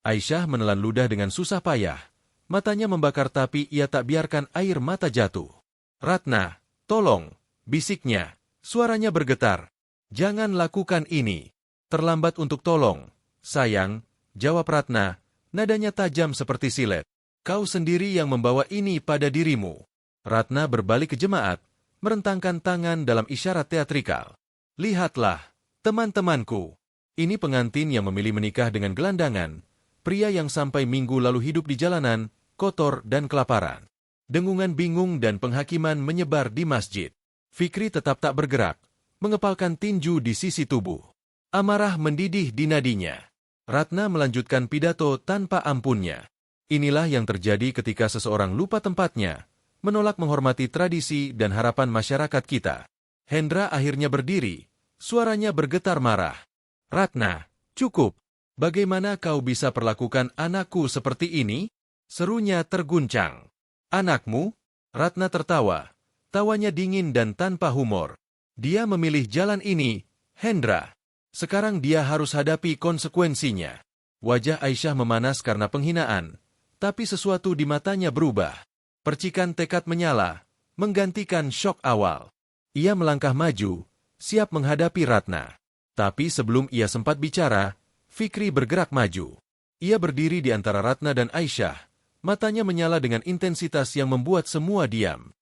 Aisyah menelan ludah dengan susah payah. Matanya membakar tapi ia tak biarkan air mata jatuh. "Ratna, tolong," bisiknya. Suaranya bergetar. "Jangan lakukan ini. Terlambat untuk tolong. Sayang," jawab Ratna, nadanya tajam seperti silet. "Kau sendiri yang membawa ini pada dirimu." Ratna berbalik ke jemaat, merentangkan tangan dalam isyarat teatrikal. "Lihatlah, teman-temanku. Ini pengantin yang memilih menikah dengan gelandangan, pria yang sampai minggu lalu hidup di jalanan, kotor dan kelaparan." Dengungan bingung dan penghakiman menyebar di masjid. Fikri tetap tak bergerak, mengepalkan tinju di sisi tubuh. Amarah mendidih di nadinya. Ratna melanjutkan pidato tanpa ampunnya. Inilah yang terjadi ketika seseorang lupa tempatnya, menolak menghormati tradisi dan harapan masyarakat kita. Hendra akhirnya berdiri, suaranya bergetar marah. "Ratna, cukup. Bagaimana kau bisa perlakukan anakku seperti ini?" Serunya terguncang. "Anakmu?" Ratna tertawa. Tawanya dingin dan tanpa humor. "Dia memilih jalan ini, Hendra. Sekarang dia harus hadapi konsekuensinya." Wajah Aisyah memanas karena penghinaan, tapi sesuatu di matanya berubah. Percikan tekad menyala, menggantikan syok awal. Ia melangkah maju, siap menghadapi Ratna. Tapi sebelum ia sempat bicara, Fikri bergerak maju. Ia berdiri di antara Ratna dan Aisyah, matanya menyala dengan intensitas yang membuat semua diam.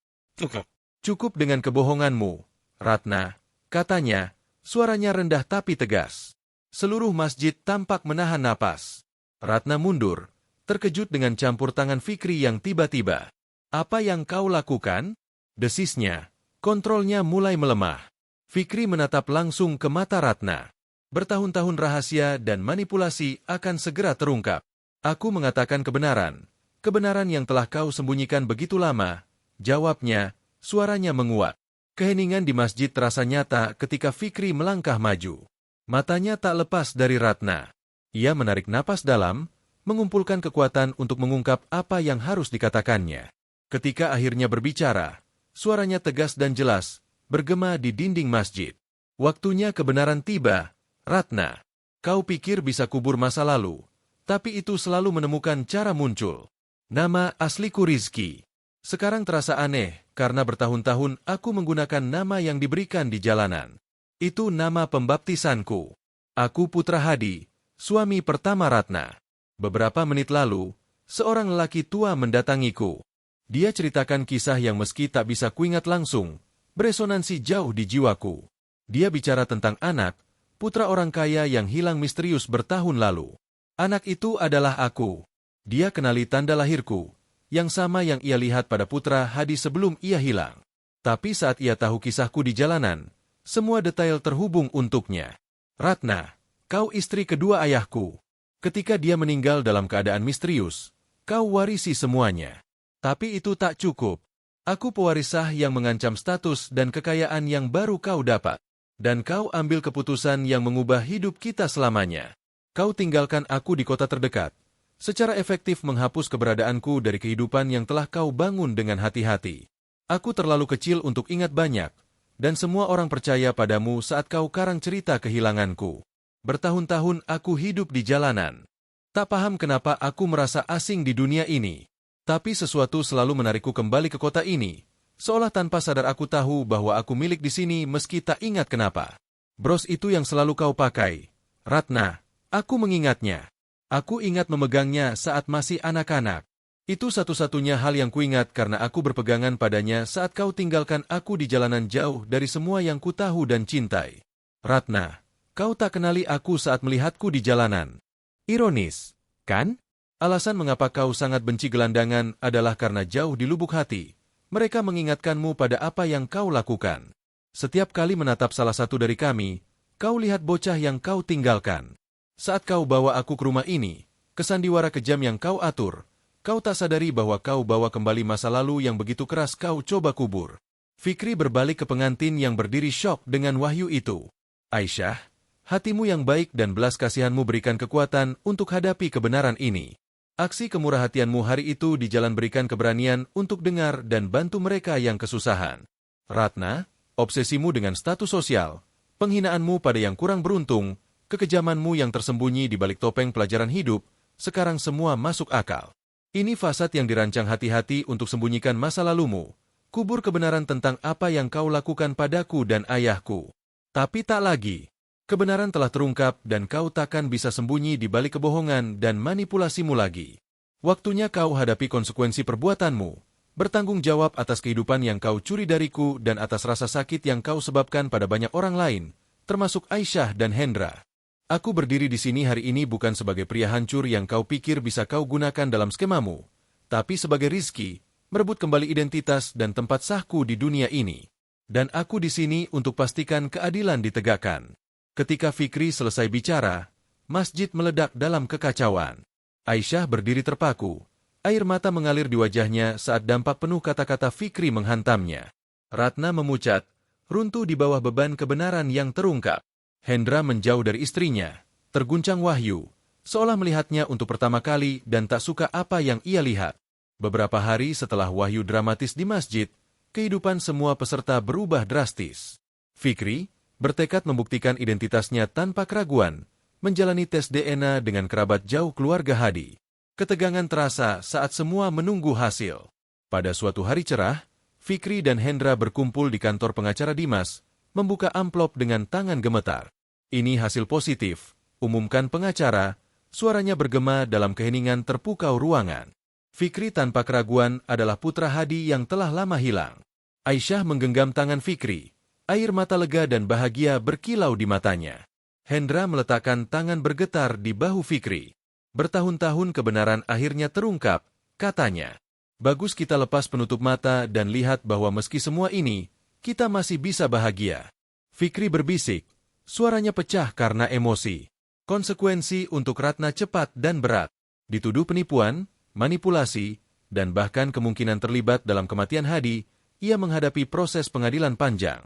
"Cukup dengan kebohonganmu, Ratna," katanya, suaranya rendah tapi tegas. Seluruh masjid tampak menahan napas. Ratna mundur, terkejut dengan campur tangan Fikri yang tiba-tiba. "Apa yang kau lakukan?" desisnya. Kontrolnya mulai melemah. Fikri menatap langsung ke mata Ratna. Bertahun-tahun rahasia dan manipulasi akan segera terungkap. Aku mengatakan kebenaran. Kebenaran yang telah kau sembunyikan begitu lama. Jawabnya, suaranya menguat. Keheningan di masjid terasa nyata ketika Fikri melangkah maju. Matanya tak lepas dari Ratna. Ia menarik napas dalam, mengumpulkan kekuatan untuk mengungkap apa yang harus dikatakannya. Ketika akhirnya berbicara, suaranya tegas dan jelas, bergema di dinding masjid. Waktunya kebenaran tiba. Ratna, kau pikir bisa kubur masa lalu, tapi itu selalu menemukan cara muncul. Nama asliku Rizki. Sekarang terasa aneh, karena bertahun-tahun aku menggunakan nama yang diberikan di jalanan. Itu nama pembaptisanku. Aku Putra Hadi, suami pertama Ratna. Beberapa menit lalu, seorang lelaki tua mendatangiku. Dia ceritakan kisah yang meski tak bisa kuingat langsung, beresonansi jauh di jiwaku. Dia bicara tentang anak, putra orang kaya yang hilang misterius bertahun lalu. Anak itu adalah aku. Dia kenali tanda lahirku, yang sama yang ia lihat pada Putra Hadi sebelum ia hilang. Tapi saat ia tahu kisahku di jalanan, semua detail terhubung untuknya. Ratna, kau istri kedua ayahku. Ketika dia meninggal dalam keadaan misterius, kau warisi semuanya. Tapi itu tak cukup. Aku pewaris sah yang mengancam status dan kekayaan yang baru kau dapat. Dan kau ambil keputusan yang mengubah hidup kita selamanya. Kau tinggalkan aku di kota terdekat, secara efektif menghapus keberadaanku dari kehidupan yang telah kau bangun dengan hati-hati. Aku terlalu kecil untuk ingat banyak, dan semua orang percaya padamu saat kau karang cerita kehilanganku. Bertahun-tahun aku hidup di jalanan. Tak paham kenapa aku merasa asing di dunia ini. Tapi sesuatu selalu menarikku kembali ke kota ini. Seolah tanpa sadar aku tahu bahwa aku milik di sini meski tak ingat kenapa. Bros itu yang selalu kau pakai. Ratna, aku mengingatnya. Aku ingat memegangnya saat masih anak-anak. Itu satu-satunya hal yang kuingat karena aku berpegangan padanya saat kau tinggalkan aku di jalanan jauh dari semua yang ku tahu dan cintai. Ratna, kau tak kenali aku saat melihatku di jalanan. Ironis, kan? Alasan mengapa kau sangat benci gelandangan adalah karena jauh di lubuk hati. Mereka mengingatkanmu pada apa yang kau lakukan. Setiap kali menatap salah satu dari kami, kau lihat bocah yang kau tinggalkan. Saat kau bawa aku ke rumah ini, kesandiwara kejam yang kau atur, kau tak sadari bahwa kau bawa kembali masa lalu yang begitu keras kau coba kubur. Fikri berbalik ke pengantin yang berdiri syok dengan wahyu itu. Aisyah, hatimu yang baik dan belas kasihanmu berikan kekuatan untuk hadapi kebenaran ini. Aksi kemurahhatianmu hari itu di jalan berikan keberanian untuk dengar dan bantu mereka yang kesusahan. Ratna, obsesimu dengan status sosial, penghinaanmu pada yang kurang beruntung, kekejamanmu yang tersembunyi di balik topeng pelajaran hidup, sekarang semua masuk akal. Ini fasad yang dirancang hati-hati untuk sembunyikan masa lalumu, kubur kebenaran tentang apa yang kau lakukan padaku dan ayahku. Tapi tak lagi. Kebenaran telah terungkap dan kau takkan bisa sembunyi di balik kebohongan dan manipulasimu lagi. Waktunya kau hadapi konsekuensi perbuatanmu, bertanggung jawab atas kehidupan yang kau curi dariku dan atas rasa sakit yang kau sebabkan pada banyak orang lain, termasuk Aisyah dan Hendra. Aku berdiri di sini hari ini bukan sebagai pria hancur yang kau pikir bisa kau gunakan dalam skemamu, tapi sebagai Rizki, merebut kembali identitas dan tempat sahku di dunia ini. Dan aku di sini untuk pastikan keadilan ditegakkan. Ketika Fikri selesai bicara, masjid meledak dalam kekacauan. Aisyah berdiri terpaku. Air mata mengalir di wajahnya saat dampak penuh kata-kata Fikri menghantamnya. Ratna memucat, runtuh di bawah beban kebenaran yang terungkap. Hendra menjauh dari istrinya, terguncang wahyu, seolah melihatnya untuk pertama kali dan tak suka apa yang ia lihat. Beberapa hari setelah wahyu dramatis di masjid, kehidupan semua peserta berubah drastis. Fikri bertekad membuktikan identitasnya tanpa keraguan, menjalani tes DNA dengan kerabat jauh keluarga Hadi. Ketegangan terasa saat semua menunggu hasil. Pada suatu hari cerah, Fikri dan Hendra berkumpul di kantor pengacara Dimas, membuka amplop dengan tangan gemetar. Ini hasil positif, umumkan pengacara, suaranya bergema dalam keheningan terpukau ruangan. Fikri tanpa keraguan adalah putra Hadi yang telah lama hilang. Aisyah menggenggam tangan Fikri. Air mata lega dan bahagia berkilau di matanya. Hendra meletakkan tangan bergetar di bahu Fikri. Bertahun-tahun kebenaran akhirnya terungkap, katanya. Bagus kita lepas penutup mata dan lihat bahwa meski semua ini, kita masih bisa bahagia. Fikri berbisik, Suaranya pecah karena emosi. Konsekuensi untuk Ratna cepat dan berat. Dituduh penipuan, manipulasi, dan bahkan kemungkinan terlibat dalam kematian Hadi, ia menghadapi proses pengadilan panjang.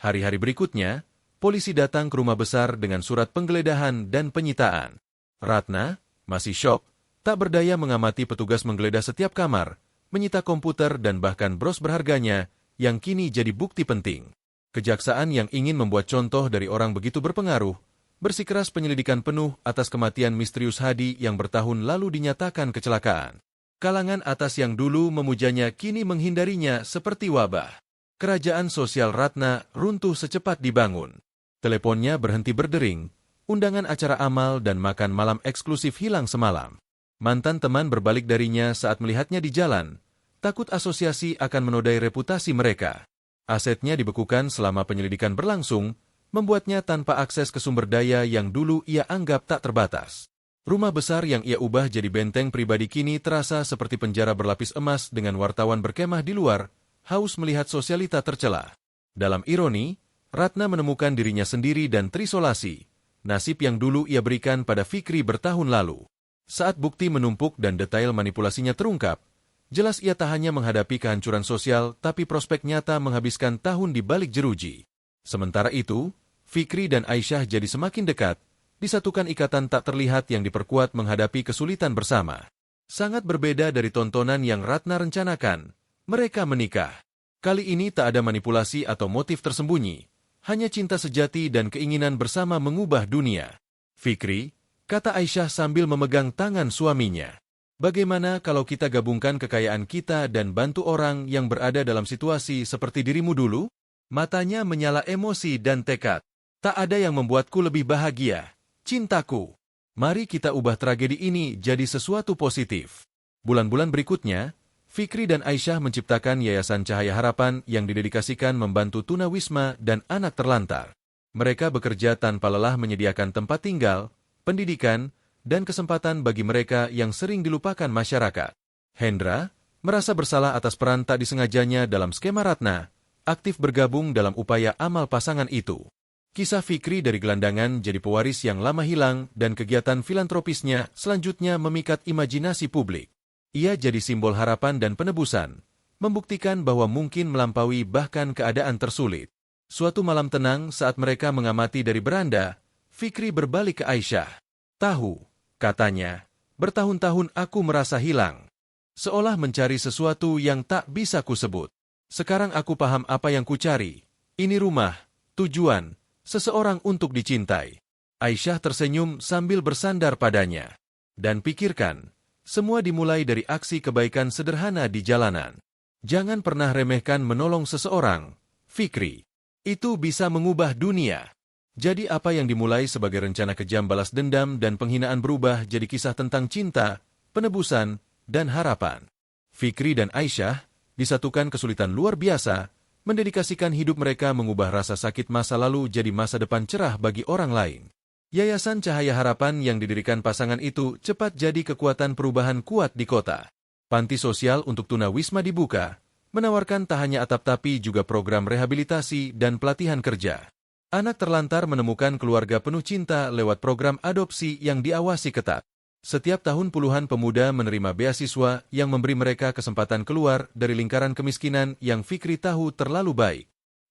Hari-hari berikutnya, polisi datang ke rumah besar dengan surat penggeledahan dan penyitaan. Ratna masih syok, tak berdaya mengamati petugas menggeledah setiap kamar, menyita komputer dan bahkan bros berharganya yang kini jadi bukti penting. Kejaksaan yang ingin membuat contoh dari orang begitu berpengaruh, bersikeras penyelidikan penuh atas kematian misterius Hadi yang bertahun lalu dinyatakan kecelakaan. Kalangan atas yang dulu memujanya kini menghindarinya seperti wabah. Kerajaan sosial Ratna runtuh secepat dibangun. Teleponnya berhenti berdering, undangan acara amal dan makan malam eksklusif hilang semalam. Mantan teman berbalik darinya saat melihatnya di jalan, takut asosiasi akan menodai reputasi mereka. Asetnya dibekukan selama penyelidikan berlangsung, membuatnya tanpa akses ke sumber daya yang dulu ia anggap tak terbatas. Rumah besar yang ia ubah jadi benteng pribadi kini terasa seperti penjara berlapis emas dengan wartawan berkemah di luar, haus melihat sosialita tercela. Dalam ironi, Ratna menemukan dirinya sendiri dan terisolasi, nasib yang dulu ia berikan pada Fikri bertahun lalu. Saat bukti menumpuk dan detail manipulasinya terungkap, jelas ia tak hanya menghadapi kehancuran sosial, tapi prospek nyata menghabiskan tahun di balik jeruji. Sementara itu, Fikri dan Aisyah jadi semakin dekat, disatukan ikatan tak terlihat yang diperkuat menghadapi kesulitan bersama. Sangat berbeda dari tontonan yang Ratna rencanakan, mereka menikah. Kali ini tak ada manipulasi atau motif tersembunyi, hanya cinta sejati dan keinginan bersama mengubah dunia. Fikri, kata Aisyah sambil memegang tangan suaminya. Bagaimana kalau kita gabungkan kekayaan kita dan bantu orang yang berada dalam situasi seperti dirimu dulu? Matanya menyala emosi dan tekad. Tak ada yang membuatku lebih bahagia. Cintaku. Mari kita ubah tragedi ini jadi sesuatu positif. Bulan-bulan berikutnya, Fikri dan Aisyah menciptakan Yayasan Cahaya Harapan yang didedikasikan membantu tunawisma dan anak terlantar. Mereka bekerja tanpa lelah menyediakan tempat tinggal, pendidikan, dan kesempatan bagi mereka yang sering dilupakan masyarakat. Hendra merasa bersalah atas peran tak disengajanya dalam skema Ratna, aktif bergabung dalam upaya amal pasangan itu. Kisah Fikri dari gelandangan jadi pewaris yang lama hilang dan kegiatan filantropisnya selanjutnya memikat imajinasi publik. Ia jadi simbol harapan dan penebusan, membuktikan bahwa mungkin melampaui bahkan keadaan tersulit. Suatu malam tenang saat mereka mengamati dari beranda, Fikri berbalik ke Aisyah. Tahu, katanya, bertahun-tahun aku merasa hilang. Seolah mencari sesuatu yang tak bisa kusebut. Sekarang aku paham apa yang kucari. Ini rumah, tujuan, seseorang untuk dicintai. Aisyah tersenyum sambil bersandar padanya. Dan pikirkan, semua dimulai dari aksi kebaikan sederhana di jalanan. Jangan pernah remehkan menolong seseorang, Fikri. Itu bisa mengubah dunia. Jadi apa yang dimulai sebagai rencana kejam balas dendam dan penghinaan berubah jadi kisah tentang cinta, penebusan, dan harapan. Fikri dan Aisyah disatukan kesulitan luar biasa, mendedikasikan hidup mereka mengubah rasa sakit masa lalu jadi masa depan cerah bagi orang lain. Yayasan Cahaya Harapan yang didirikan pasangan itu cepat jadi kekuatan perubahan kuat di kota. Panti sosial untuk tunawisma dibuka, menawarkan tak hanya atap tapi juga program rehabilitasi dan pelatihan kerja. Anak terlantar menemukan keluarga penuh cinta lewat program adopsi yang diawasi ketat. Setiap tahun puluhan pemuda menerima beasiswa yang memberi mereka kesempatan keluar dari lingkaran kemiskinan yang Fikri tahu terlalu baik.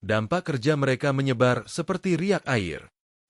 Dampak kerja mereka menyebar seperti riak air.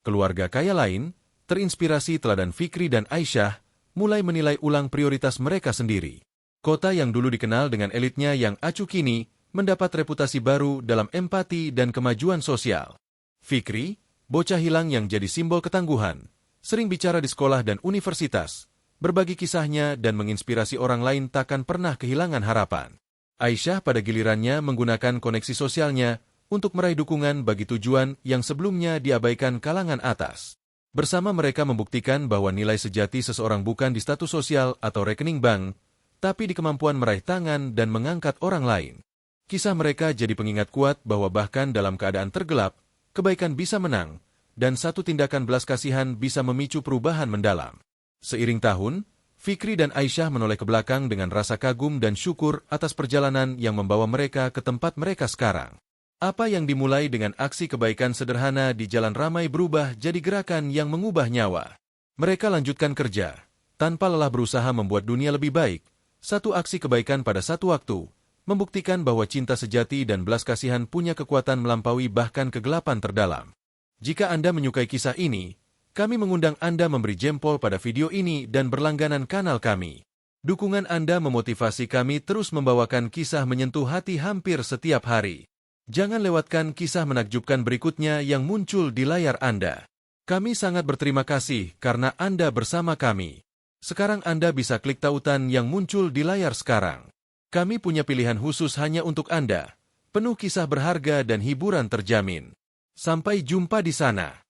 Keluarga kaya lain, terinspirasi teladan Fikri dan Aisyah, mulai menilai ulang prioritas mereka sendiri. Kota yang dulu dikenal dengan elitnya yang acuh kini, mendapat reputasi baru dalam empati dan kemajuan sosial. Fikri, bocah hilang yang jadi simbol ketangguhan, sering bicara di sekolah dan universitas, berbagi kisahnya dan menginspirasi orang lain takkan pernah kehilangan harapan. Aisyah pada gilirannya menggunakan koneksi sosialnya untuk meraih dukungan bagi tujuan yang sebelumnya diabaikan kalangan atas. Bersama mereka membuktikan bahwa nilai sejati seseorang bukan di status sosial atau rekening bank, tapi di kemampuan meraih tangan dan mengangkat orang lain. Kisah mereka jadi pengingat kuat bahwa bahkan dalam keadaan tergelap, kebaikan bisa menang, dan satu tindakan belas kasihan bisa memicu perubahan mendalam. Seiring tahun, Fikri dan Aisyah menoleh ke belakang dengan rasa kagum dan syukur atas perjalanan yang membawa mereka ke tempat mereka sekarang. Apa yang dimulai dengan aksi kebaikan sederhana di jalan ramai berubah jadi gerakan yang mengubah nyawa. Mereka lanjutkan kerja, tanpa lelah berusaha membuat dunia lebih baik. Satu aksi kebaikan pada satu waktu, membuktikan bahwa cinta sejati dan belas kasihan punya kekuatan melampaui bahkan kegelapan terdalam. Jika Anda menyukai kisah ini, kami mengundang Anda memberi jempol pada video ini dan berlangganan kanal kami. Dukungan Anda memotivasi kami terus membawakan kisah menyentuh hati hampir setiap hari. Jangan lewatkan kisah menakjubkan berikutnya yang muncul di layar Anda. Kami sangat berterima kasih karena Anda bersama kami. Sekarang Anda bisa klik tautan yang muncul di layar sekarang. Kami punya pilihan khusus hanya untuk Anda, penuh kisah berharga dan hiburan terjamin. Sampai jumpa di sana.